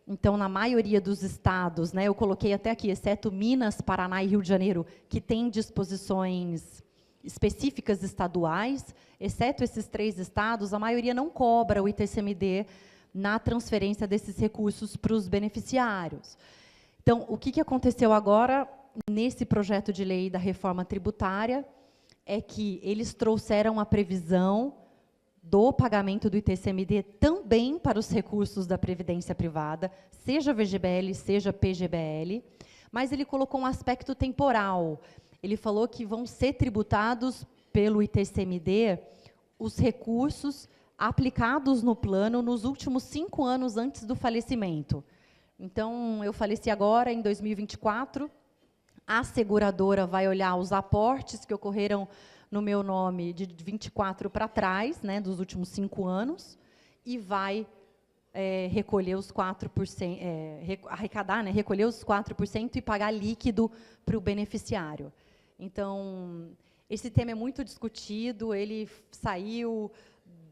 [SPEAKER 5] Então, na maioria dos estados, né, eu coloquei até aqui, exceto Minas, Paraná e Rio de Janeiro, que têm disposições específicas estaduais, exceto esses 3 estados, a maioria não cobra o ITCMD na transferência desses recursos para os beneficiários. Então, o que aconteceu agora, nesse projeto de lei da reforma tributária, é que eles trouxeram a previsão do pagamento do ITCMD também para os recursos da Previdência Privada, seja VGBL, seja PGBL, mas ele colocou um aspecto temporal. Ele falou que vão ser tributados pelo ITCMD os recursos aplicados no plano nos últimos 5 anos antes do falecimento. Então, eu faleci agora, em 2024, a seguradora vai olhar os aportes que ocorreram no meu nome de 24 para trás, né, dos últimos 5 anos, e vai recolher os 4%, arrecadar, né, recolher os 4% e pagar líquido para o beneficiário. Então, esse tema é muito discutido, ele saiu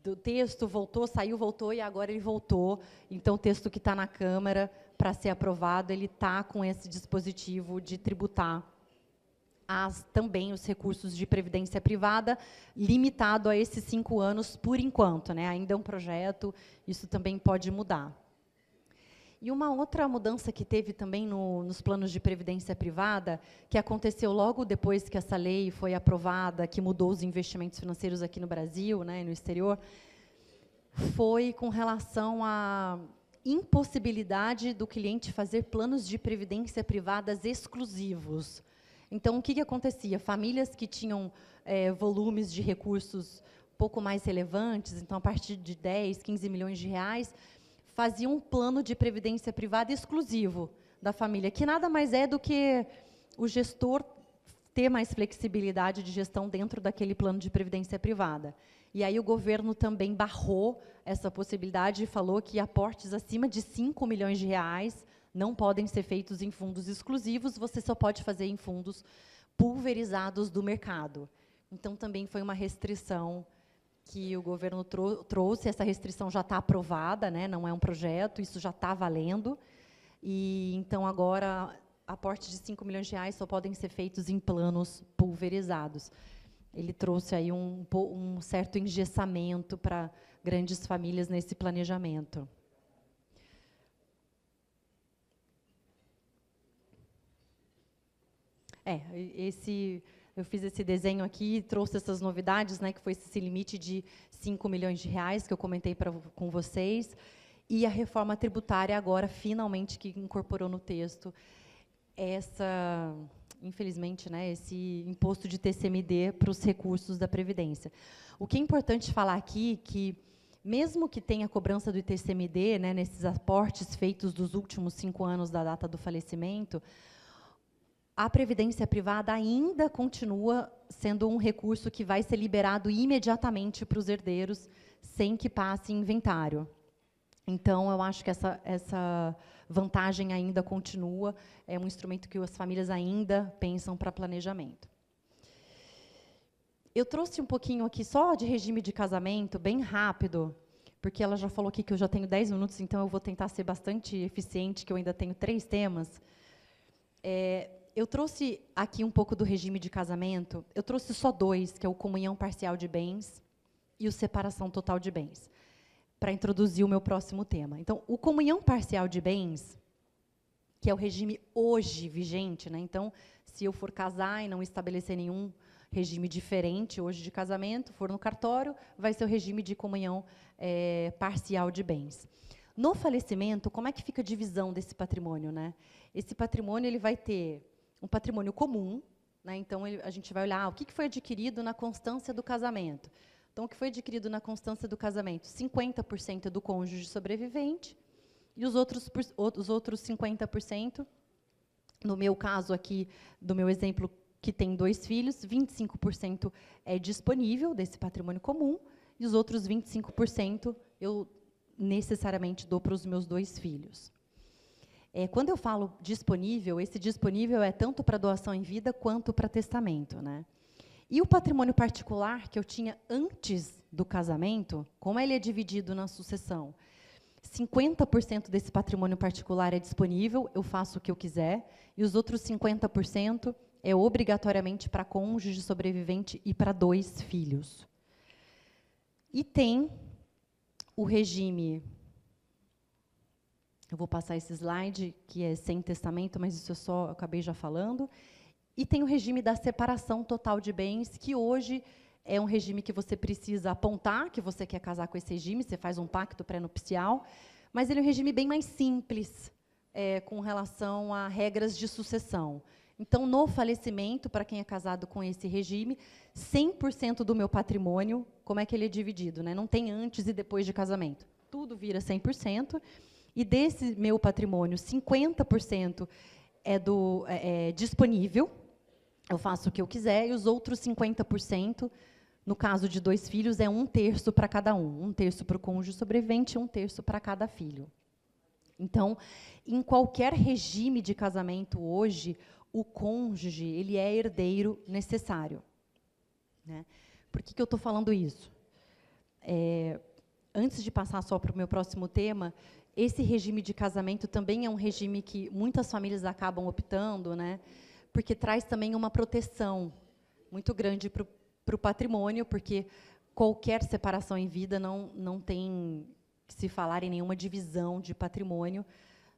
[SPEAKER 5] do texto, voltou, saiu, voltou, e agora ele voltou. Então, o texto que está na Câmara, para ser aprovado, ele está com esse dispositivo de tributar também os recursos de previdência privada, limitado a esses 5 anos por enquanto, né? Ainda é um projeto, isso também pode mudar. E uma outra mudança que teve também nos planos de previdência privada, que aconteceu logo depois que essa lei foi aprovada, que mudou os investimentos financeiros aqui no Brasil, né, no exterior, foi com relação à impossibilidade do cliente fazer planos de previdência privadas exclusivos. Então, o que acontecia? Famílias que tinham volumes de recursos pouco mais relevantes, então, a partir de 10, 15 milhões de reais, faziam um plano de previdência privada exclusivo da família, que nada mais é do que o gestor ter mais flexibilidade de gestão dentro daquele plano de previdência privada. E aí o governo também barrou essa possibilidade e falou que aportes acima de 5 milhões de reais não podem ser feitos em fundos exclusivos, você só pode fazer em fundos pulverizados do mercado. Então, também foi uma restrição que o governo trouxe. Essa restrição já está aprovada, né, não é um projeto, isso já está valendo. E, então, agora, aportes de 5 milhões de reais só podem ser feitos em planos pulverizados. Ele trouxe aí um certo engessamento para grandes famílias nesse planejamento. Eu fiz esse desenho aqui, trouxe essas novidades, né, que foi esse limite de 5 milhões de reais, que eu comentei com vocês, e a reforma tributária agora, finalmente, que incorporou no texto infelizmente, né, esse imposto de TCMD para os recursos da Previdência. O que é importante falar aqui, que mesmo que tenha cobrança do ITCMD, né, nesses aportes feitos dos últimos 5 anos da data do falecimento, a previdência privada ainda continua sendo um recurso que vai ser liberado imediatamente para os herdeiros, sem que passe inventário. Então, eu acho que essa vantagem ainda continua, é um instrumento que as famílias ainda pensam para planejamento. Eu trouxe um pouquinho aqui só de regime de casamento, bem rápido, porque ela já falou aqui que eu já tenho 10 minutos, então eu vou tentar ser bastante eficiente, que eu ainda tenho 3 temas. Eu trouxe aqui um pouco do regime de casamento, eu trouxe só 2, que é o comunhão parcial de bens e o separação total de bens, para introduzir o meu próximo tema. Então, o comunhão parcial de bens, que é o regime hoje vigente, né? Então, se eu for casar e não estabelecer nenhum regime diferente hoje de casamento, for no cartório, vai ser o regime de comunhão parcial de bens. No falecimento, como é que fica a divisão desse patrimônio, né? Esse patrimônio ele vai ter um patrimônio comum, né? Então a gente vai olhar o que foi adquirido na constância do casamento. Então, o que foi adquirido na constância do casamento? 50% é do cônjuge sobrevivente e os outros 50%, no meu caso aqui, do meu exemplo, que tem 2 filhos, 25% é disponível desse patrimônio comum e os outros 25% eu necessariamente dou para os meus 2 filhos. Quando eu falo disponível, esse disponível é tanto para doação em vida quanto para testamento, né? E o patrimônio particular que eu tinha antes do casamento, como ele é dividido na sucessão? 50% desse patrimônio particular é disponível, eu faço o que eu quiser, e os outros 50% é obrigatoriamente para cônjuge sobrevivente e para 2 filhos. E tem o regime, eu vou passar esse slide, que é sem testamento, mas isso eu acabei já falando, e tem o regime da separação total de bens, que hoje é um regime que você precisa apontar que você quer casar com esse regime, você faz um pacto pré-nupcial, mas ele é um regime bem mais simples com relação a regras de sucessão. Então, no falecimento, para quem é casado com esse regime, 100% do meu patrimônio, como é que ele é dividido, né? Não tem antes e depois de casamento. Tudo vira 100%, e desse meu patrimônio, 50% é disponível, eu faço o que eu quiser, e os outros 50%, no caso de 2 filhos, é 1/3 para cada um. 1/3 para o cônjuge sobrevivente e 1/3 para cada filho. Então, em qualquer regime de casamento hoje, o cônjuge ele é herdeiro necessário, né? Por que eu estou falando isso? Antes de passar só para o meu próximo tema, esse regime de casamento também é um regime que muitas famílias acabam optando, né? Porque traz também uma proteção muito grande para o patrimônio, porque qualquer separação em vida não tem que se falar em nenhuma divisão de patrimônio,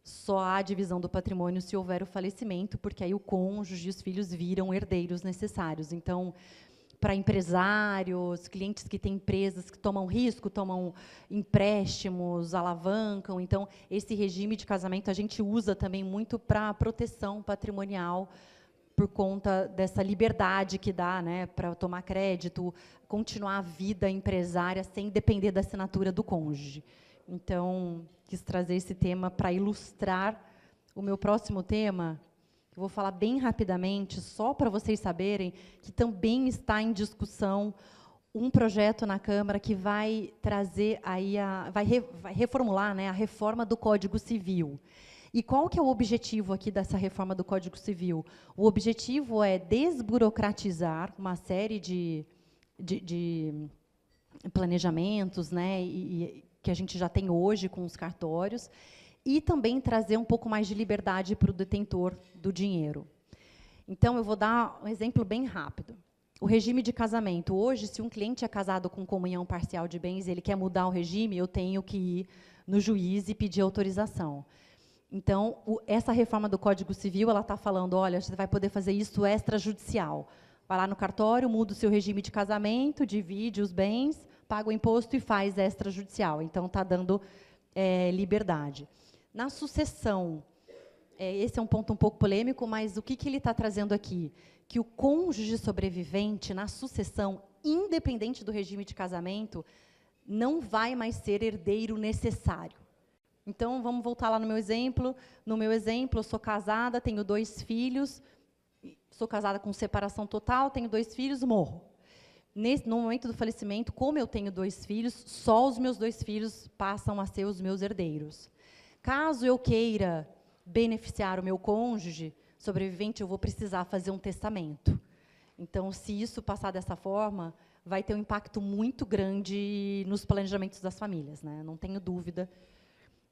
[SPEAKER 5] só há divisão do patrimônio se houver o falecimento, porque aí o cônjuge e os filhos viram herdeiros necessários. Então, para empresários, clientes que têm empresas que tomam risco, tomam empréstimos, alavancam, então, esse regime de casamento a gente usa também muito para proteção patrimonial, por conta dessa liberdade que dá, né, para tomar crédito, continuar a vida empresária sem depender da assinatura do cônjuge. Então, quis trazer esse tema para ilustrar o meu próximo tema. Eu vou falar bem rapidamente, só para vocês saberem que também está em discussão um projeto na Câmara que vai trazer aí vai reformular, né, a reforma do Código Civil. E qual que é o objetivo aqui dessa reforma do Código Civil? O objetivo é desburocratizar uma série de planejamentos, né, que a gente já tem hoje com os cartórios, e também trazer um pouco mais de liberdade para o detentor do dinheiro. Então, eu vou dar um exemplo bem rápido. O regime de casamento. Hoje, se um cliente é casado com comunhão parcial de bens e ele quer mudar o regime, eu tenho que ir no juiz e pedir autorização. Então, essa reforma do Código Civil, ela está falando, olha, você vai poder fazer isso extrajudicial. Vai lá no cartório, muda o seu regime de casamento, divide os bens, paga o imposto e faz extrajudicial. Então, está dando liberdade. Na sucessão, esse é um ponto um pouco polêmico, mas o que ele está trazendo aqui? Que o cônjuge sobrevivente, na sucessão, independente do regime de casamento, não vai mais ser herdeiro necessário. Então, vamos voltar lá no meu exemplo. No meu exemplo, eu sou casada, tenho 2 filhos, sou casada com separação total, tenho 2 filhos, morro. No momento do falecimento, como eu tenho 2 filhos, só os meus 2 filhos passam a ser os meus herdeiros. Caso eu queira beneficiar o meu cônjuge sobrevivente, eu vou precisar fazer um testamento. Então, se isso passar dessa forma, vai ter um impacto muito grande nos planejamentos das famílias, né? Não tenho dúvida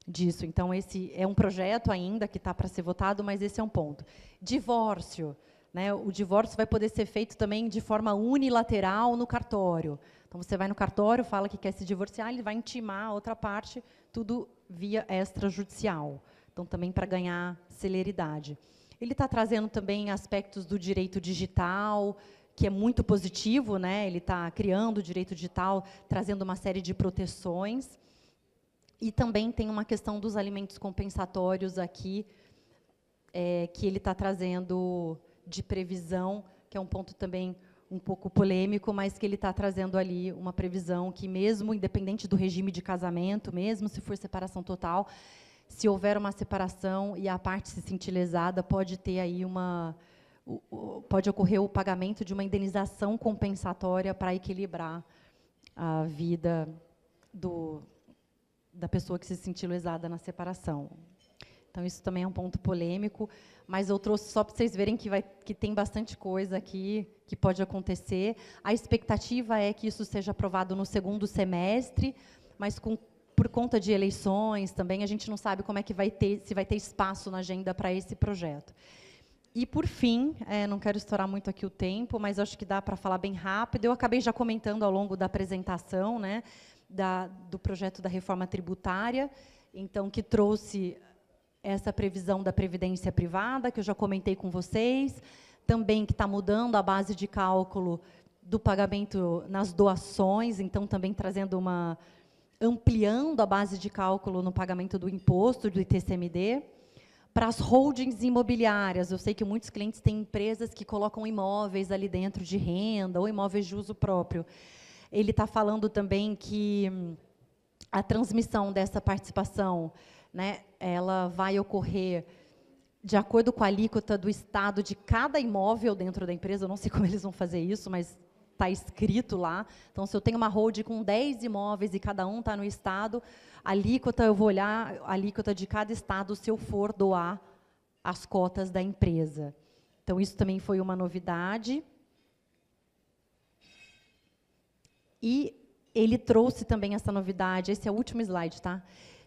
[SPEAKER 5] disso. Então, esse é um projeto ainda que está para ser votado, mas esse é um ponto. Divórcio, né? O divórcio vai poder ser feito também de forma unilateral no cartório. Então, você vai no cartório, fala que quer se divorciar, ele vai intimar a outra parte, tudo via extrajudicial. Então, também para ganhar celeridade. Ele está trazendo também aspectos do direito digital, que é muito positivo, né? Ele está criando o direito digital, trazendo uma série de proteções. E também tem uma questão dos alimentos compensatórios aqui, que ele está trazendo de previsão, que é um ponto também um pouco polêmico, mas que ele está trazendo ali uma previsão que, mesmo independente do regime de casamento, mesmo se for separação total, se houver uma separação e a parte se sentir lesada, pode ter aí pode ocorrer o pagamento de uma indenização compensatória para equilibrar a vida da pessoa que se sentiu lesada na separação. Então, isso também é um ponto polêmico, mas eu trouxe só para vocês verem que tem bastante coisa aqui que pode acontecer. A expectativa é que isso seja aprovado no segundo semestre, mas por conta de eleições também, a gente não sabe como é que se vai ter espaço na agenda para esse projeto. E, por fim, não quero estourar muito aqui o tempo, mas acho que dá para falar bem rápido. Eu acabei já comentando ao longo da apresentação, né, do projeto da reforma tributária, então, que trouxe essa previsão da previdência privada, que eu já comentei com vocês, também que está mudando a base de cálculo do pagamento nas doações, então, também trazendo ampliando a base de cálculo no pagamento do imposto, do ITCMD. Para as holdings imobiliárias, eu sei que muitos clientes têm empresas que colocam imóveis ali dentro de renda, ou imóveis de uso próprio. Ele está falando também que a transmissão dessa participação, né, ela vai ocorrer de acordo com a alíquota do estado de cada imóvel dentro da empresa. Eu não sei como eles vão fazer isso, mas está escrito lá. Então, se eu tenho uma holding com 10 imóveis e cada um está no estado, a alíquota, eu vou olhar a alíquota de cada estado se eu for doar as cotas da empresa. Então, isso também foi uma novidade. E ele trouxe também essa novidade, esse é o último slide, tá?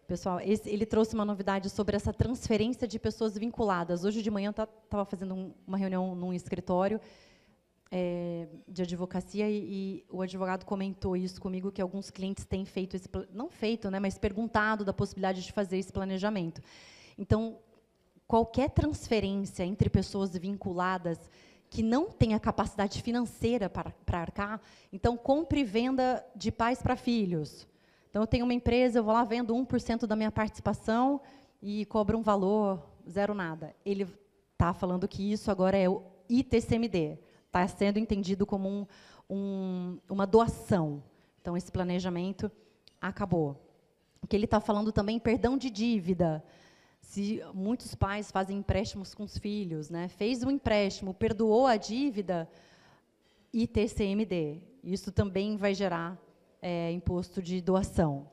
[SPEAKER 5] Pessoal, ele trouxe uma novidade sobre essa transferência de pessoas vinculadas. Hoje de manhã eu estava fazendo uma reunião num escritório de advocacia e o advogado comentou isso comigo, que alguns clientes têm feito não feito, né, mas perguntado da possibilidade de fazer esse planejamento. Então, qualquer transferência entre pessoas vinculadas que não tenha capacidade financeira para arcar, então, compra e venda de pais para filhos. Então, eu tenho uma empresa, eu vou lá, vendo 1% da minha participação e cobro um valor, zero nada. Ele está falando que isso agora é o ITCMD, está sendo entendido como uma doação. Então, esse planejamento acabou. O que ele está falando também, perdão de dívida. Se muitos pais fazem empréstimos com os filhos, né? Fez um empréstimo, perdoou a dívida, ITCMD. Isso também vai gerar imposto de doação.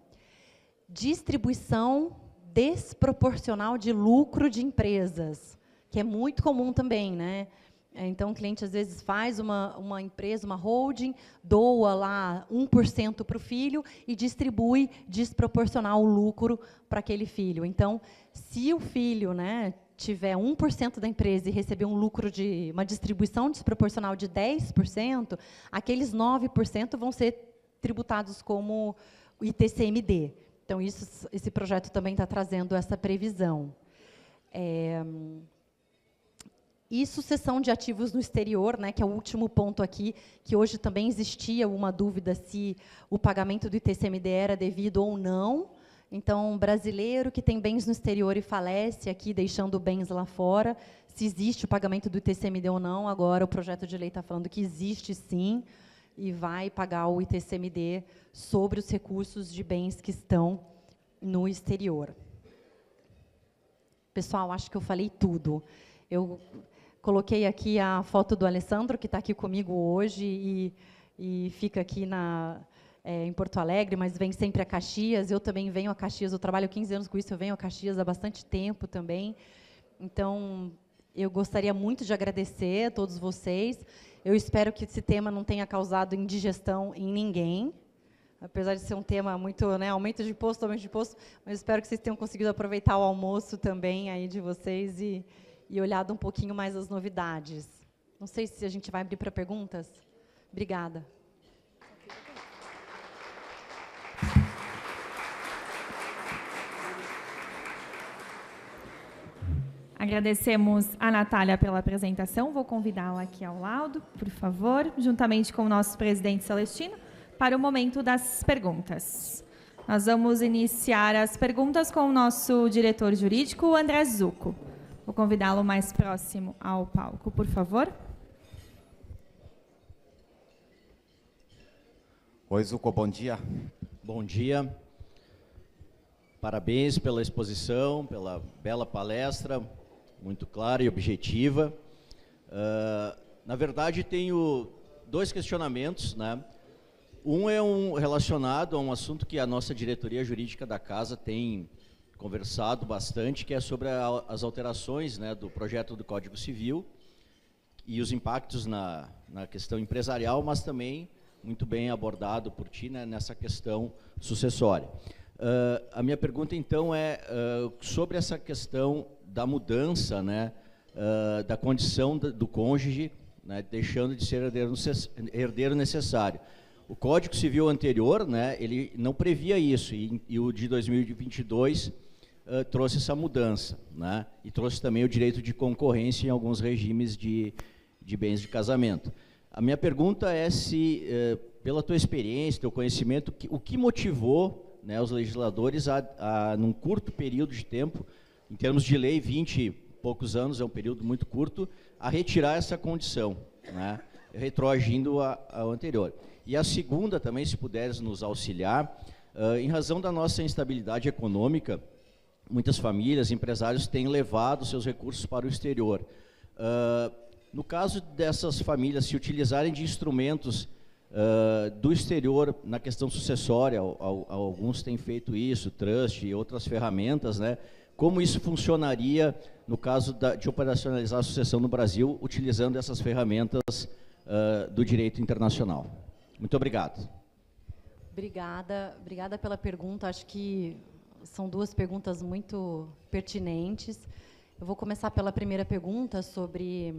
[SPEAKER 5] Distribuição desproporcional de lucro de empresas, que é muito comum também, né? Então, o cliente, às vezes, faz uma empresa, uma holding, doa lá 1% para o filho e distribui desproporcional o lucro para aquele filho. Então, se o filho, né, tiver 1% da empresa e receber um lucro uma distribuição desproporcional de 10%, aqueles 9% vão ser tributados como o ITCMD. Então, esse projeto também está trazendo essa previsão. E sucessão de ativos no exterior, né, que é o último ponto aqui, que hoje também existia uma dúvida se o pagamento do ITCMD era devido ou não. Então, brasileiro que tem bens no exterior e falece aqui, deixando bens lá fora, se existe o pagamento do ITCMD ou não. Agora, o projeto de lei está falando que existe, sim, e vai pagar o ITCMD sobre os recursos de bens que estão no exterior. Pessoal, acho que eu falei tudo. Eu coloquei aqui a foto do Alessandro, que está aqui comigo hoje e fica aqui em Porto Alegre, mas vem sempre a Caxias. Eu também venho a Caxias, eu trabalho 15 anos com isso, eu venho a Caxias há bastante tempo também. Então, eu gostaria muito de agradecer a todos vocês. Eu espero que esse tema não tenha causado indigestão em ninguém, apesar de ser um tema muito, né, aumento de imposto, mas espero que vocês tenham conseguido aproveitar o almoço também aí de vocês e olhado um pouquinho mais as novidades. Não sei se a gente vai abrir para perguntas. Obrigada.
[SPEAKER 1] Agradecemos a Natália pela apresentação. Vou convidá-la aqui ao lado, por favor, juntamente com o nosso presidente Celestino, para o momento das perguntas. Nós vamos iniciar as perguntas com o nosso diretor jurídico, André Zucco. Vou convidá-lo mais próximo ao palco, por favor.
[SPEAKER 2] Oi, Zucco, bom dia.
[SPEAKER 6] Bom dia. Parabéns pela exposição, pela bela palestra, muito clara e objetiva. Na verdade, tenho dois questionamentos, né? Um é relacionado a um assunto que a nossa diretoria jurídica da casa tem conversado bastante, que é sobre as alterações, né, do projeto do Código Civil e os impactos na questão empresarial, mas também muito bem abordado por ti, né, nessa questão sucessória. A minha pergunta, então, é sobre essa questão da mudança, né, da condição do cônjuge, né, deixando de ser herdeiro necessário. O Código Civil anterior, né, ele não previa isso, e o de 2022 trouxe essa mudança, né, e trouxe também o direito de concorrência em alguns regimes de bens de casamento. A minha pergunta é se, pela tua experiência, teu conhecimento, o que motivou, né, os legisladores num curto período de tempo, em termos de lei, 20 e poucos anos, é um período muito curto, a retirar essa condição, né, retroagindo ao anterior. E a segunda, também, se puderes nos auxiliar, em razão da nossa instabilidade econômica, muitas famílias, empresários têm levado seus recursos para o exterior. No caso dessas famílias se utilizarem de instrumentos do exterior na questão sucessória, alguns têm feito isso, trust e outras ferramentas, né? Como isso funcionaria no caso de operacionalizar a sucessão no Brasil, utilizando essas ferramentas do direito internacional? Muito obrigado.
[SPEAKER 5] Obrigada pela pergunta. Acho que são duas perguntas muito pertinentes. Eu vou começar pela primeira pergunta sobre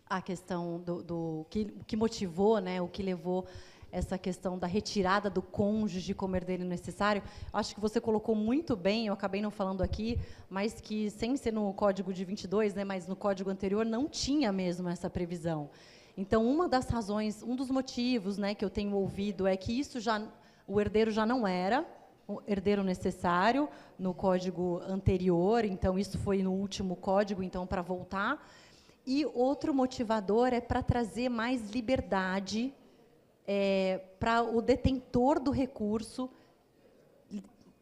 [SPEAKER 5] a questão do que motivou, né, o que levou essa questão da retirada do cônjuge como herdeiro necessário. Acho que você colocou muito bem, eu acabei não falando aqui, mas que, sem ser no Código de 22, né, mas no Código anterior, não tinha mesmo essa previsão. Então, uma das razões, um dos motivos, né, que eu tenho ouvido é que o herdeiro já não era o herdeiro necessário no Código anterior, então isso foi no último Código, então, para voltar. E outro motivador é para trazer mais liberdade para o detentor do recurso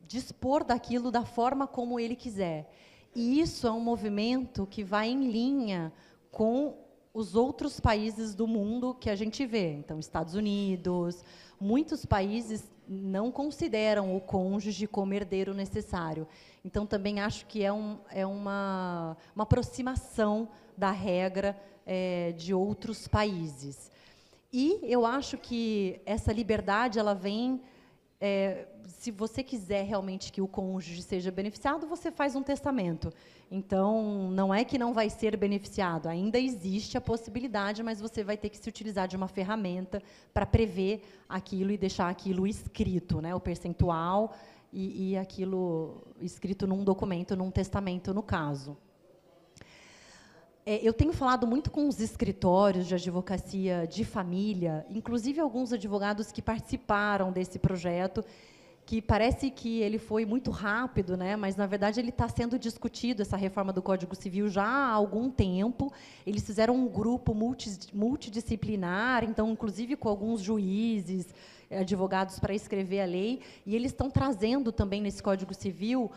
[SPEAKER 5] dispor daquilo da forma como ele quiser. E isso é um movimento que vai em linha com os outros países do mundo que a gente vê. Então, Estados Unidos, muitos países não consideram o cônjuge como herdeiro necessário. Então, também acho que é uma aproximação da regra de outros países. E eu acho que essa liberdade, ela vem... se você quiser realmente que o cônjuge seja beneficiado, você faz um testamento. Então, não é que não vai ser beneficiado, ainda existe a possibilidade, mas você vai ter que se utilizar de uma ferramenta para prever aquilo e deixar aquilo escrito, né, o percentual e aquilo escrito num documento, num testamento, no caso. Eu tenho falado muito com os escritórios de advocacia de família, inclusive alguns advogados que participaram desse projeto, que parece que ele foi muito rápido, né? Mas, na verdade, ele está sendo discutido, essa reforma do Código Civil, já há algum tempo. Eles fizeram um grupo multidisciplinar, então, inclusive, com alguns juízes, advogados, para escrever a lei, e eles estão trazendo também, nesse Código Civil,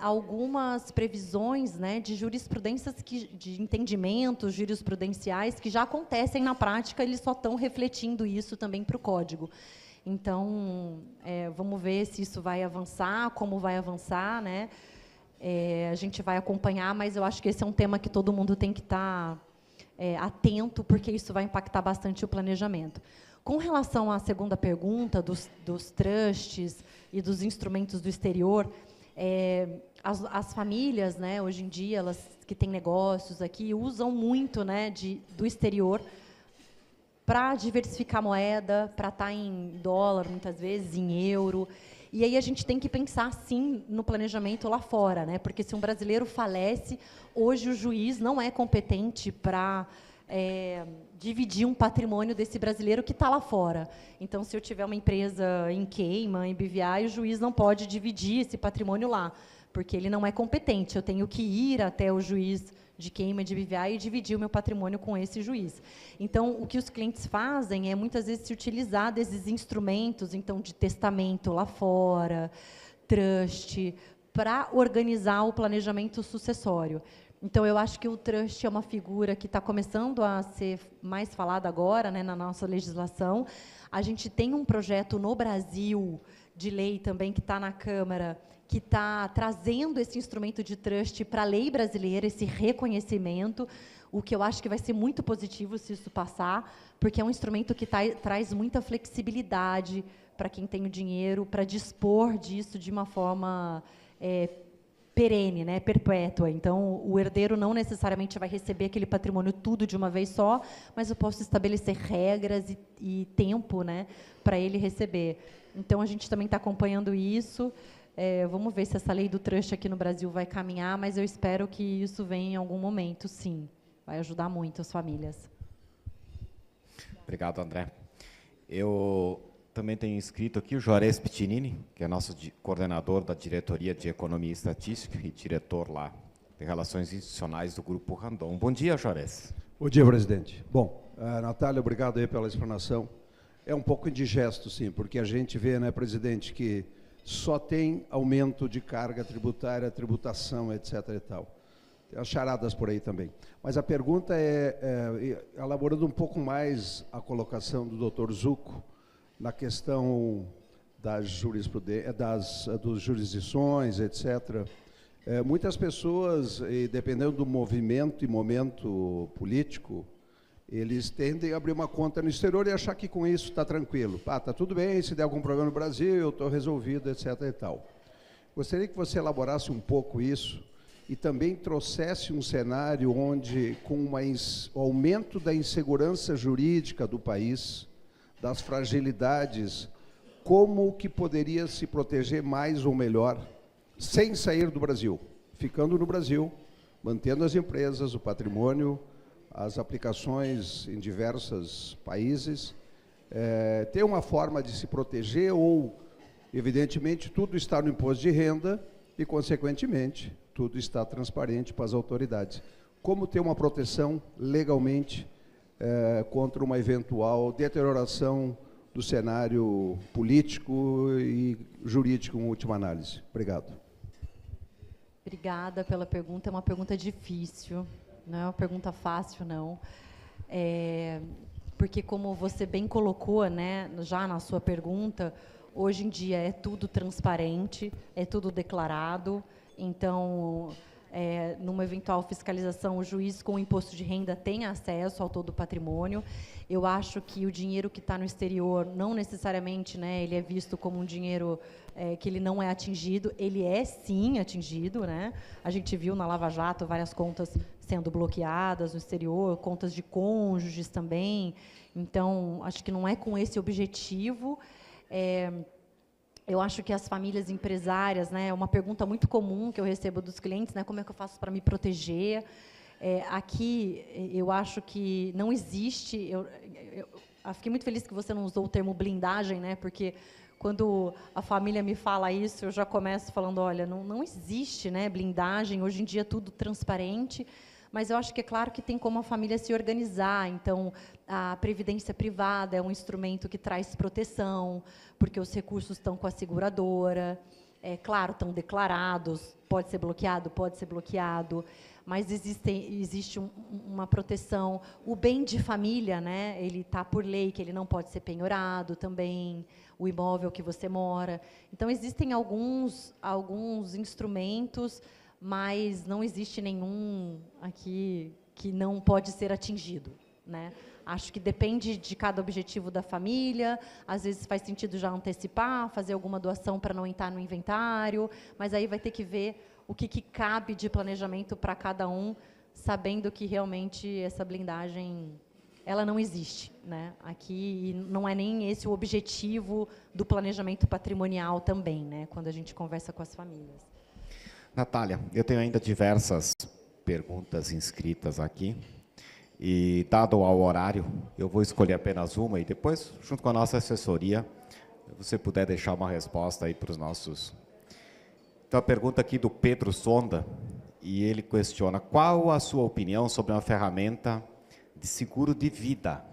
[SPEAKER 5] algumas previsões, né, de jurisprudências, de entendimentos jurisprudenciais que já acontecem na prática, eles só estão refletindo isso também para o Código. Então, vamos ver se isso vai avançar, como vai avançar, né? A gente vai acompanhar, mas eu acho que esse é um tema que todo mundo tem que estar atento, porque isso vai impactar bastante o planejamento. Com relação à segunda pergunta, dos trusts e dos instrumentos do exterior, as famílias, né, hoje em dia, elas que têm negócios aqui, usam muito, né, do exterior para diversificar a moeda, para estar em dólar, muitas vezes, em euro. E aí a gente tem que pensar, sim, no planejamento lá fora, né? Porque se um brasileiro falece, hoje o juiz não é competente para dividir um patrimônio desse brasileiro que está lá fora. Então, se eu tiver uma empresa em Cayman, em BVI, o juiz não pode dividir esse patrimônio lá, porque ele não é competente. Eu tenho que ir até o juiz de Cayman, de BVI, e dividir o meu patrimônio com esse juiz. Então, o que os clientes fazem é, muitas vezes, se utilizar desses instrumentos, então, de testamento lá fora, trust, para organizar o planejamento sucessório. Então, eu acho que o trust é uma figura que está começando a ser mais falada agora, né, na nossa legislação. A gente tem um projeto no Brasil de lei também, que está na Câmara, que está trazendo esse instrumento de trust para a lei brasileira, esse reconhecimento, o que eu acho que vai ser muito positivo se isso passar, porque é um instrumento que traz muita flexibilidade para quem tem o dinheiro, para dispor disso de uma forma perene, né, perpétua. Então, o herdeiro não necessariamente vai receber aquele patrimônio tudo de uma vez só, mas eu posso estabelecer regras e tempo, né, para ele receber. Então, a gente também está acompanhando isso. Vamos ver se essa lei do trust aqui no Brasil vai caminhar, mas eu espero que isso venha em algum momento, sim. Vai ajudar muito as famílias.
[SPEAKER 2] Obrigado, André. Eu também tenho inscrito aqui o Juarez Piccinini, que é nosso coordenador da Diretoria de Economia e Estatística e diretor lá de Relações Institucionais do Grupo Randon. Bom dia, Juarez.
[SPEAKER 7] Bom dia, presidente. Bom, Natália, obrigado aí pela explanação. É um pouco indigesto, sim, porque a gente vê, né, presidente, que só tem aumento de carga tributária, tributação, etc. e tal. Tem as charadas por aí também. Mas a pergunta elaborando um pouco mais a colocação do Dr. Zucco, na questão das jurisdições, etc. Muitas pessoas, dependendo do movimento e momento político, eles tendem a abrir uma conta no exterior e achar que com isso está tranquilo. Está tudo bem, se der algum problema no Brasil, eu estou resolvido, etc. e tal. Gostaria que você elaborasse um pouco isso e também trouxesse um cenário onde, com o aumento da insegurança jurídica do país, das fragilidades, como que poderia se proteger mais ou melhor, sem sair do Brasil, ficando no Brasil, mantendo as empresas, o patrimônio, as aplicações em diversos países, ter uma forma de se proteger ou, evidentemente, tudo está no imposto de renda e, consequentemente, tudo está transparente para as autoridades. Como ter uma proteção legalmente contra uma eventual deterioração do cenário político e jurídico, em última análise. Obrigado.
[SPEAKER 5] Obrigada pela pergunta. É uma pergunta difícil, não é uma pergunta fácil, não. Porque, como você bem colocou, né, já na sua pergunta, hoje em dia é tudo transparente, é tudo declarado. Então, numa eventual fiscalização, o juiz com o imposto de renda tem acesso ao todo o patrimônio. Eu acho que o dinheiro que está no exterior, não necessariamente, né, ele é visto como um dinheiro que ele não é atingido. Ele é, sim, atingido, né? A gente viu na Lava Jato várias contas sendo bloqueadas no exterior, contas de cônjuges também. Então, acho que não é com esse objetivo. Eu acho que as famílias empresárias, né, é uma pergunta muito comum que eu recebo dos clientes, né, como é que eu faço para me proteger? Aqui, eu acho que não existe, eu fiquei muito feliz que você não usou o termo blindagem, né, porque quando a família me fala isso, eu já começo falando, olha, não existe, né, blindagem, hoje em dia é tudo transparente, mas eu acho que é claro que tem como a família se organizar. Então, a previdência privada é um instrumento que traz proteção, porque os recursos estão com a seguradora, claro, estão declarados, pode ser bloqueado, mas existe uma proteção. O bem de família, né, ele está por lei, que ele não pode ser penhorado também, o imóvel que você mora. Então, existem alguns instrumentos, mas não existe nenhum aqui que não pode ser atingido, né? Acho que depende de cada objetivo da família, às vezes faz sentido já antecipar, fazer alguma doação para não entrar no inventário, mas aí vai ter que ver o que cabe de planejamento para cada um, sabendo que realmente essa blindagem ela não existe, né? Aqui não é nem esse o objetivo do planejamento patrimonial também, né? Quando a gente conversa com as famílias.
[SPEAKER 2] Natália, eu tenho ainda diversas perguntas inscritas aqui. E, dado ao horário, eu vou escolher apenas uma e depois, junto com a nossa assessoria, se você puder deixar uma resposta aí para os nossos... Então, a pergunta aqui do Pedro Sonda, e ele questiona: qual a sua opinião sobre uma ferramenta de seguro de vida,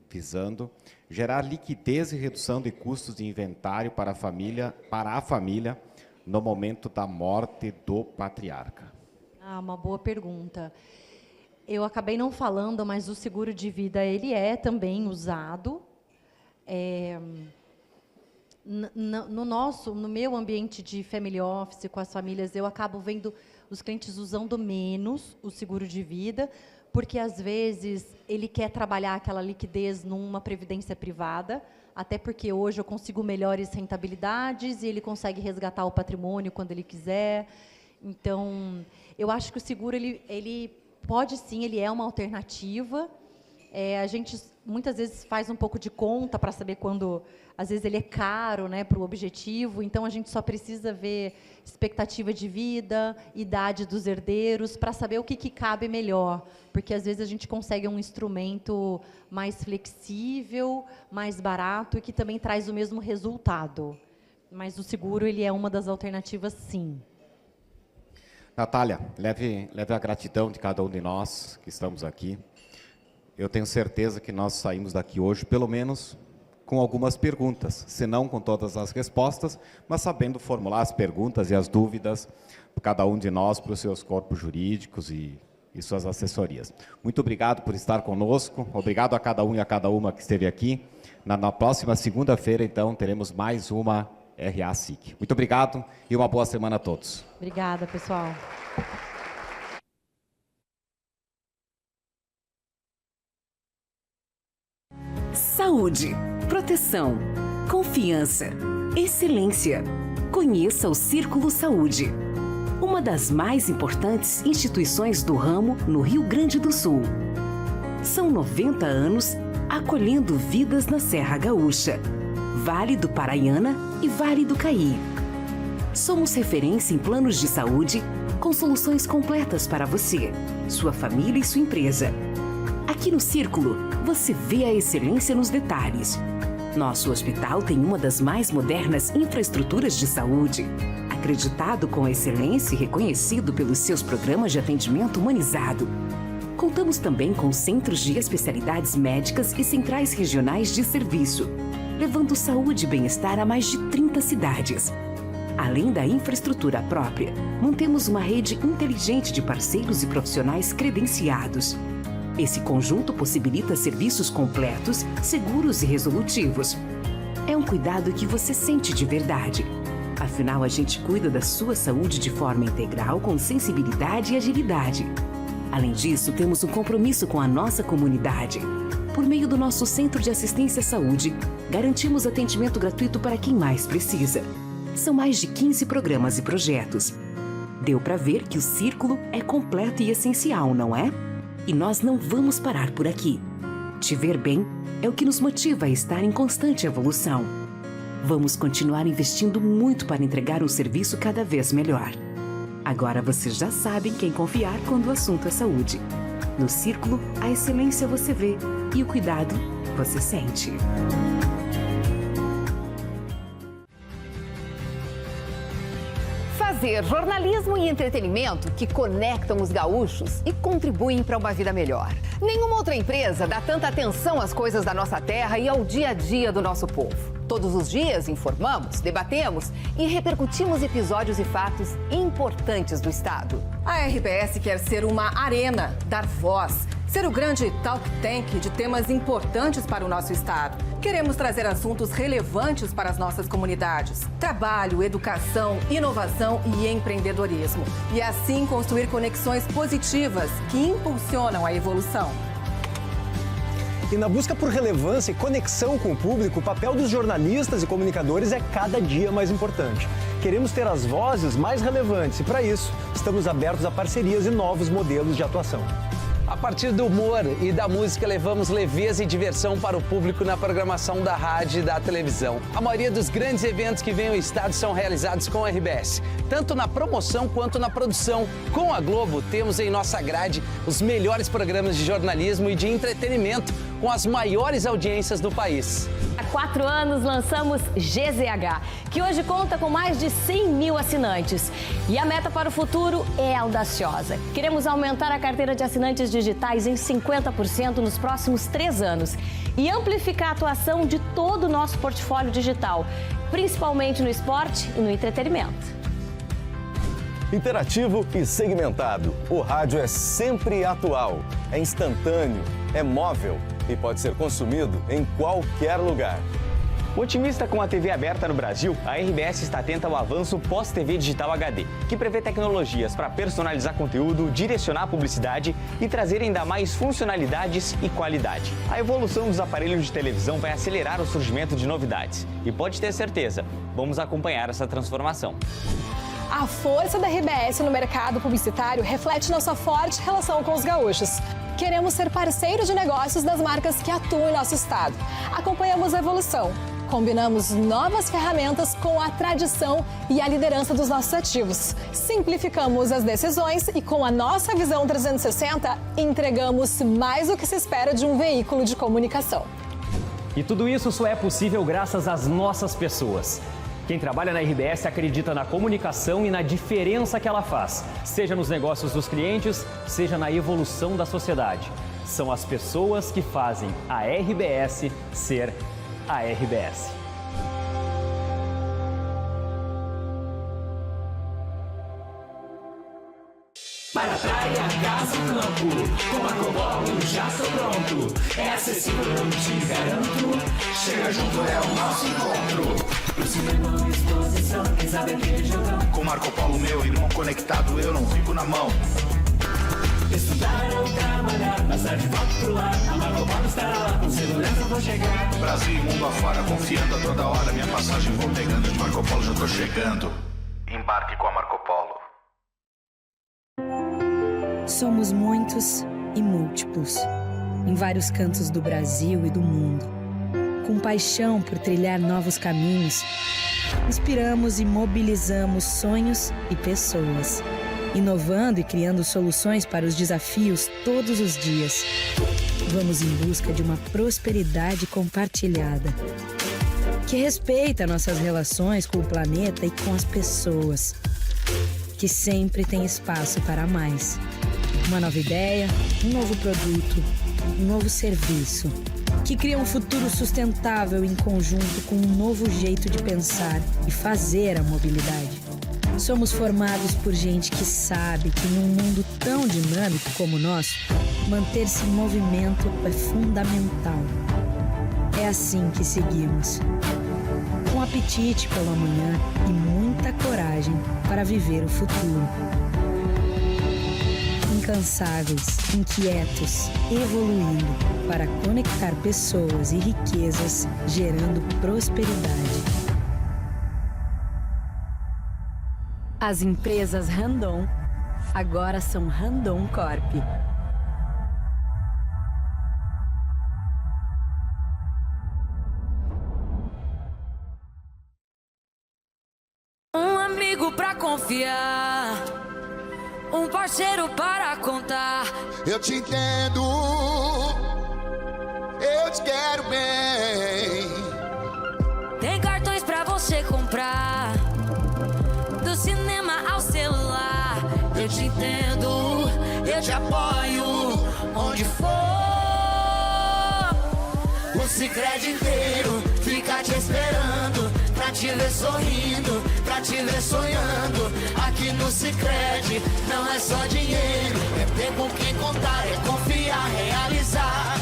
[SPEAKER 2] visando gerar liquidez e redução de custos de inventário para a família no momento da morte do patriarca?
[SPEAKER 5] Uma boa pergunta. Eu acabei não falando, mas o seguro de vida ele é também usado. No meu ambiente de family office, com as famílias, eu acabo vendo os clientes usando menos o seguro de vida, porque, às vezes, ele quer trabalhar aquela liquidez numa previdência privada, até porque hoje eu consigo melhores rentabilidades e ele consegue resgatar o patrimônio quando ele quiser. Então, eu acho que o seguro, ele pode sim, ele é uma alternativa. A gente muitas vezes faz um pouco de conta para saber quando, às vezes, ele é caro, né, para o objetivo. Então, a gente só precisa ver expectativa de vida, idade dos herdeiros, para saber o que cabe melhor. Porque, às vezes, a gente consegue um instrumento mais flexível, mais barato e que também traz o mesmo resultado. Mas o seguro, ele é uma das alternativas, sim.
[SPEAKER 2] Natália, leve a gratidão de cada um de nós que estamos aqui. Eu tenho certeza que nós saímos daqui hoje, pelo menos, com algumas perguntas, se não com todas as respostas, mas sabendo formular as perguntas e as dúvidas, cada um de nós, para os seus corpos jurídicos e suas assessorias. Muito obrigado por estar conosco, obrigado a cada um e a cada uma que esteve aqui. Na próxima segunda-feira, então, teremos mais uma RA-SIC. Muito obrigado e uma boa semana a todos.
[SPEAKER 5] Obrigada, pessoal.
[SPEAKER 8] Saúde, proteção, confiança, excelência. Conheça o Círculo Saúde, uma das mais importantes instituições do ramo no Rio Grande do Sul. São 90 anos acolhendo vidas na Serra Gaúcha, Vale do Paraiana e Vale do Caí. Somos referência em planos de saúde com soluções completas para você, sua família e sua empresa. Aqui no Círculo, você vê a excelência nos detalhes. Nosso hospital tem uma das mais modernas infraestruturas de saúde, acreditado com excelência e reconhecido pelos seus programas de atendimento humanizado. Contamos também com centros de especialidades médicas e centrais regionais de serviço, levando saúde e bem-estar a mais de 30 cidades. Além da infraestrutura própria, mantemos uma rede inteligente de parceiros e profissionais credenciados. Esse conjunto possibilita serviços completos, seguros e resolutivos. É um cuidado que você sente de verdade. Afinal, a gente cuida da sua saúde de forma integral, com sensibilidade e agilidade. Além disso, temos um compromisso com a nossa comunidade. Por meio do nosso Centro de Assistência à Saúde, garantimos atendimento gratuito para quem mais precisa. São mais de 15 programas e projetos. Deu para ver que o Círculo é completo e essencial, não é? E nós não vamos parar por aqui. Te ver bem é o que nos motiva a estar em constante evolução. Vamos continuar investindo muito para entregar um serviço cada vez melhor. Agora vocês já sabem quem confiar quando o assunto é saúde. No Círculo, a excelência você vê e o cuidado você sente.
[SPEAKER 9] Fazer jornalismo e entretenimento que conectam os gaúchos e contribuem para uma vida melhor. Nenhuma outra empresa dá tanta atenção às coisas da nossa terra e ao dia a dia do nosso povo. Todos os dias informamos, debatemos e repercutimos episódios e fatos importantes do Estado.
[SPEAKER 10] A RBS quer ser uma arena, dar voz, ser o grande talk tank de temas importantes para o nosso Estado. Queremos trazer assuntos relevantes para as nossas comunidades. Trabalho, educação, inovação e empreendedorismo. E assim construir conexões positivas que impulsionam a evolução.
[SPEAKER 11] E na busca por relevância e conexão com o público, o papel dos jornalistas e comunicadores é cada dia mais importante. Queremos ter as vozes mais relevantes e, para isso, estamos abertos a parcerias e novos modelos de atuação.
[SPEAKER 12] A partir do humor e da música, levamos leveza e diversão para o público na programação da rádio e da televisão. A maioria dos grandes eventos que vêm ao estado são realizados com a RBS, tanto na promoção quanto na produção. Com a Globo, temos em nossa grade os melhores programas de jornalismo e de entretenimento, com as maiores audiências do país.
[SPEAKER 13] Há 4 anos lançamos GZH, que hoje conta com mais de 100 mil assinantes. E a meta para o futuro é audaciosa. Queremos aumentar a carteira de assinantes digitais em 50% nos próximos 3 anos e amplificar a atuação de todo o nosso portfólio digital, principalmente no esporte e no entretenimento.
[SPEAKER 14] Interativo e segmentado. O rádio é sempre atual, é instantâneo, é móvel e pode ser consumido em qualquer lugar.
[SPEAKER 15] Otimista com a TV aberta no Brasil, a RBS está atenta ao avanço pós-TV digital HD, que prevê tecnologias para personalizar conteúdo, direcionar a publicidade e trazer ainda mais funcionalidades e qualidade. A evolução dos aparelhos de televisão vai acelerar o surgimento de novidades. E pode ter certeza, vamos acompanhar essa transformação.
[SPEAKER 16] A força da RBS no mercado publicitário reflete nossa forte relação com os gaúchos. Queremos ser parceiros de negócios das marcas que atuam em nosso estado. Acompanhamos a evolução. Combinamos novas ferramentas com a tradição e a liderança dos nossos ativos. Simplificamos as decisões e, com a nossa visão 360, entregamos mais do que se espera de um veículo de comunicação.
[SPEAKER 15] E tudo isso só é possível graças às nossas pessoas. Quem trabalha na RBS acredita na comunicação e na diferença que ela faz, seja nos negócios dos clientes, seja na evolução da sociedade. São as pessoas que fazem a RBS ser a RBS.
[SPEAKER 17] Para a praia, casa ou campo, com Marcopolo já estou pronto. É acessível, eu te garanto. Chega junto, é o nosso encontro. Pro cinema, exposição, quem sabe aquele jogão. Com Marcopolo, meu irmão conectado, eu não fico na mão. Estudar ou trabalhar, passar de volta pro ar. A Marcopolo estará lá, com segurança vou chegar. Brasil e mundo afora, confiando a toda hora. Minha passagem vou pegando, de Marcopolo já tô chegando. Embarque com a Marcopolo.
[SPEAKER 18] Somos muitos e múltiplos, em vários cantos do Brasil e do mundo. Com paixão por trilhar novos caminhos, inspiramos e mobilizamos sonhos e pessoas, inovando e criando soluções para os desafios todos os dias. Vamos em busca de uma prosperidade compartilhada, que respeita nossas relações com o planeta e com as pessoas, que sempre tem espaço para mais. Uma nova ideia, um novo produto, um novo serviço, que cria um futuro sustentável em conjunto com um novo jeito de pensar e fazer a mobilidade. Somos formados por gente que sabe que num mundo tão dinâmico como o nosso, manter-se em movimento é fundamental. É assim que seguimos, com apetite pelo amanhã e muita coragem para viver o futuro. Incansáveis, inquietos, evoluindo para conectar pessoas e riquezas, gerando prosperidade. As empresas Randon agora são Randon Corp.
[SPEAKER 19] Um amigo pra confiar, um parceiro para contar.
[SPEAKER 20] Eu te entendo, eu te quero bem.
[SPEAKER 19] Tem cartões pra você comprar, do cinema ao celular. Eu te entendo, eu te apoio, onde for. O Sicredi inteiro fica te esperando, pra te ver sorrindo, pra te ver sonhando. Aqui no Sicredi não é só dinheiro, é ter com quem contar, é confiar, realizar.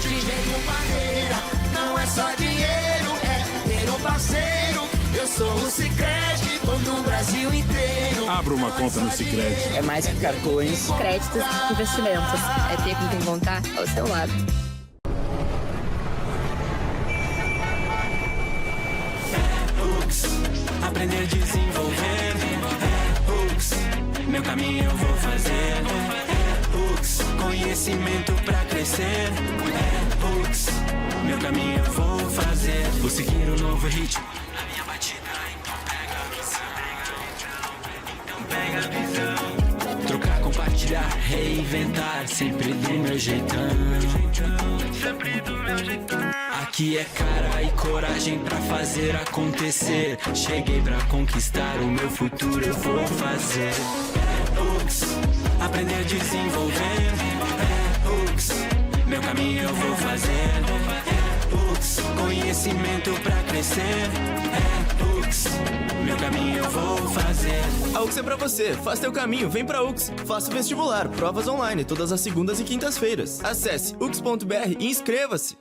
[SPEAKER 19] De jeito maneira, não é só dinheiro, é ter um parceiro. Eu sou o Sicredi, tô no Brasil inteiro.
[SPEAKER 21] Abra uma conta no Sicredi.
[SPEAKER 22] É mais que cartões, créditos, investimentos. É ter com quem contar ao seu lado.
[SPEAKER 17] aprender a desenvolver. Hooks, meu caminho eu vou fazer. Hooks, conhecimento pra crescer. Hooks, meu caminho eu vou fazer. Vou seguir um novo ritmo na minha batida, então pega a visão. Trocar, compartilhar, reinventar, sempre do meu jeitão. Sempre do meu jeitão. Aqui é cara e coragem pra fazer acontecer. Cheguei pra conquistar o meu futuro, eu vou fazer. Hooks, aprender a desenvolver. Hooks, meu caminho eu vou fazer. Hooks, conhecimento pra crescer. Hooks, meu caminho eu vou fazer.
[SPEAKER 3] A UX é pra você, faz teu caminho, vem pra UX. Faça o vestibular, provas online, todas as segundas e quintas-feiras. Acesse ux.br e inscreva-se.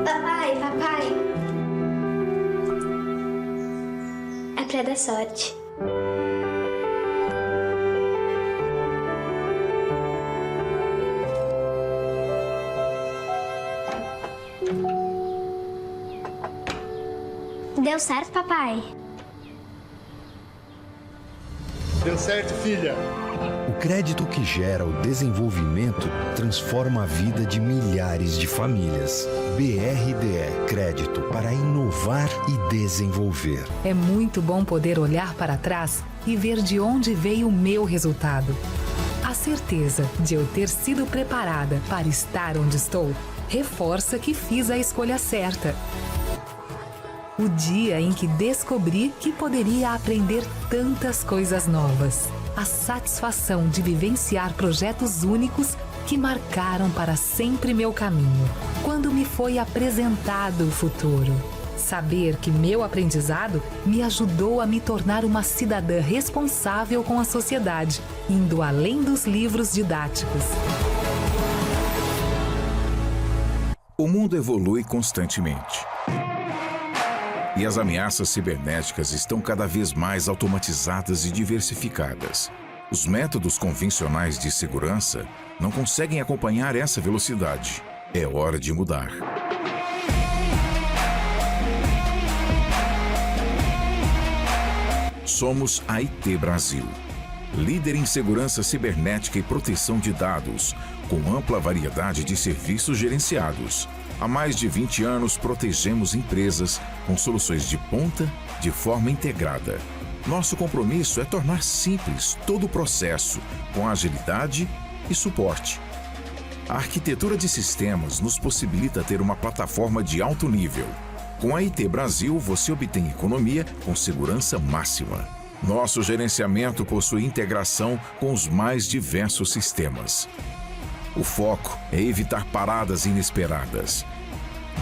[SPEAKER 21] Papai. É pra dar sorte. Deu certo, papai?
[SPEAKER 23] Deu certo, filha.
[SPEAKER 24] O crédito que gera o desenvolvimento transforma a vida de milhares de famílias. BRDE Crédito para inovar e desenvolver.
[SPEAKER 25] É muito bom poder olhar para trás e ver de onde veio o meu resultado. A certeza de eu ter sido preparada para estar onde estou reforça que fiz a escolha certa. O dia em que descobri que poderia aprender tantas coisas novas. A satisfação de vivenciar projetos únicos que marcaram para sempre meu caminho. Quando me foi apresentado o futuro. Saber que meu aprendizado me ajudou a me tornar uma cidadã responsável com a sociedade, indo além dos livros didáticos.
[SPEAKER 26] O mundo evolui constantemente. E as ameaças cibernéticas estão cada vez mais automatizadas e diversificadas. Os métodos convencionais de segurança não conseguem acompanhar essa velocidade. É hora de mudar. Somos a IT Brasil, líder em segurança cibernética e proteção de dados, com ampla variedade de serviços gerenciados. Há mais de 20 anos protegemos empresas com soluções de ponta de forma integrada. Nosso compromisso é tornar simples todo o processo, com agilidade e suporte. A arquitetura de sistemas nos possibilita ter uma plataforma de alto nível. Com a IT Brasil, você obtém economia com segurança máxima. Nosso gerenciamento possui integração com os mais diversos sistemas. O foco é evitar paradas inesperadas.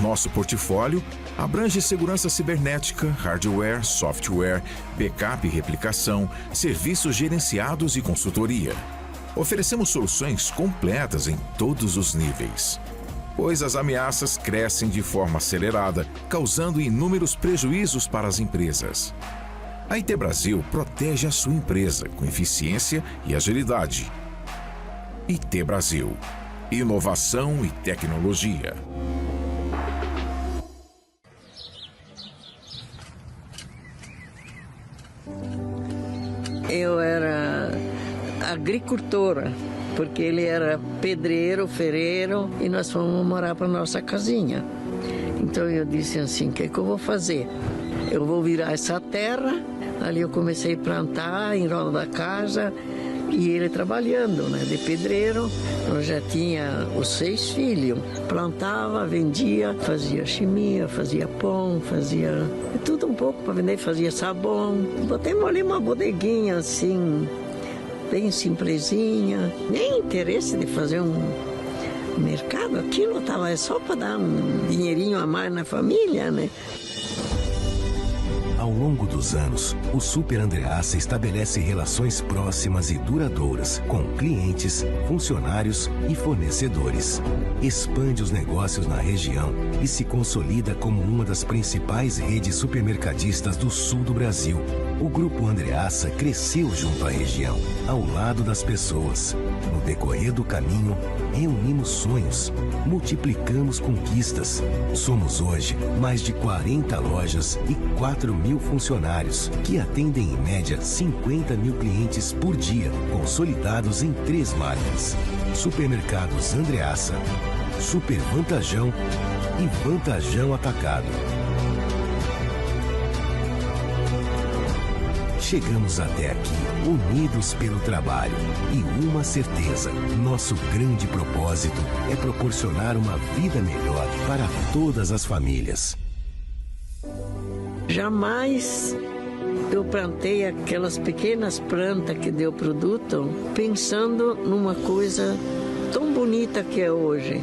[SPEAKER 26] Nosso portfólio abrange segurança cibernética, hardware, software, backup e replicação, serviços gerenciados e consultoria. Oferecemos soluções completas em todos os níveis, pois as ameaças crescem de forma acelerada, causando inúmeros prejuízos para as empresas. A IT Brasil protege a sua empresa com eficiência e agilidade. IT Brasil. Inovação e tecnologia.
[SPEAKER 27] Eu era agricultora, porque ele era pedreiro, ferreiro, e nós fomos morar para nossa casinha. Então eu disse assim, o que eu vou fazer? Eu vou virar essa terra. Ali eu comecei a plantar em volta da casa, e ele trabalhando, né, de pedreiro. Eu já tinha os 6 filhos. Plantava, vendia, fazia chimia, fazia pão, fazia tudo um pouco para vender, fazia sabão. Botemos ali uma bodeguinha assim, bem simplesinha. Nem interesse de fazer um mercado, aquilo estava só para dar um dinheirinho a mais na família, né?
[SPEAKER 1] Ao longo dos anos, o Super Andreassa estabelece relações próximas e duradouras com clientes, funcionários e fornecedores. Expande os negócios na região e se consolida como uma das principais redes supermercadistas do sul do Brasil. O Grupo Andreassa cresceu junto à região, ao lado das pessoas. No decorrer do caminho, reunimos sonhos, multiplicamos conquistas. Somos hoje mais de 40 lojas e 4 mil funcionários, que atendem em média 50 mil clientes por dia, consolidados em 3 marcas: Supermercados Andreassa, Super Vantajão e Vantajão Atacado. Chegamos até aqui, unidos pelo trabalho. E uma certeza: nosso grande propósito é proporcionar uma vida melhor para todas as famílias.
[SPEAKER 27] Jamais eu plantei aquelas pequenas plantas que deu produto pensando numa coisa tão bonita que é hoje.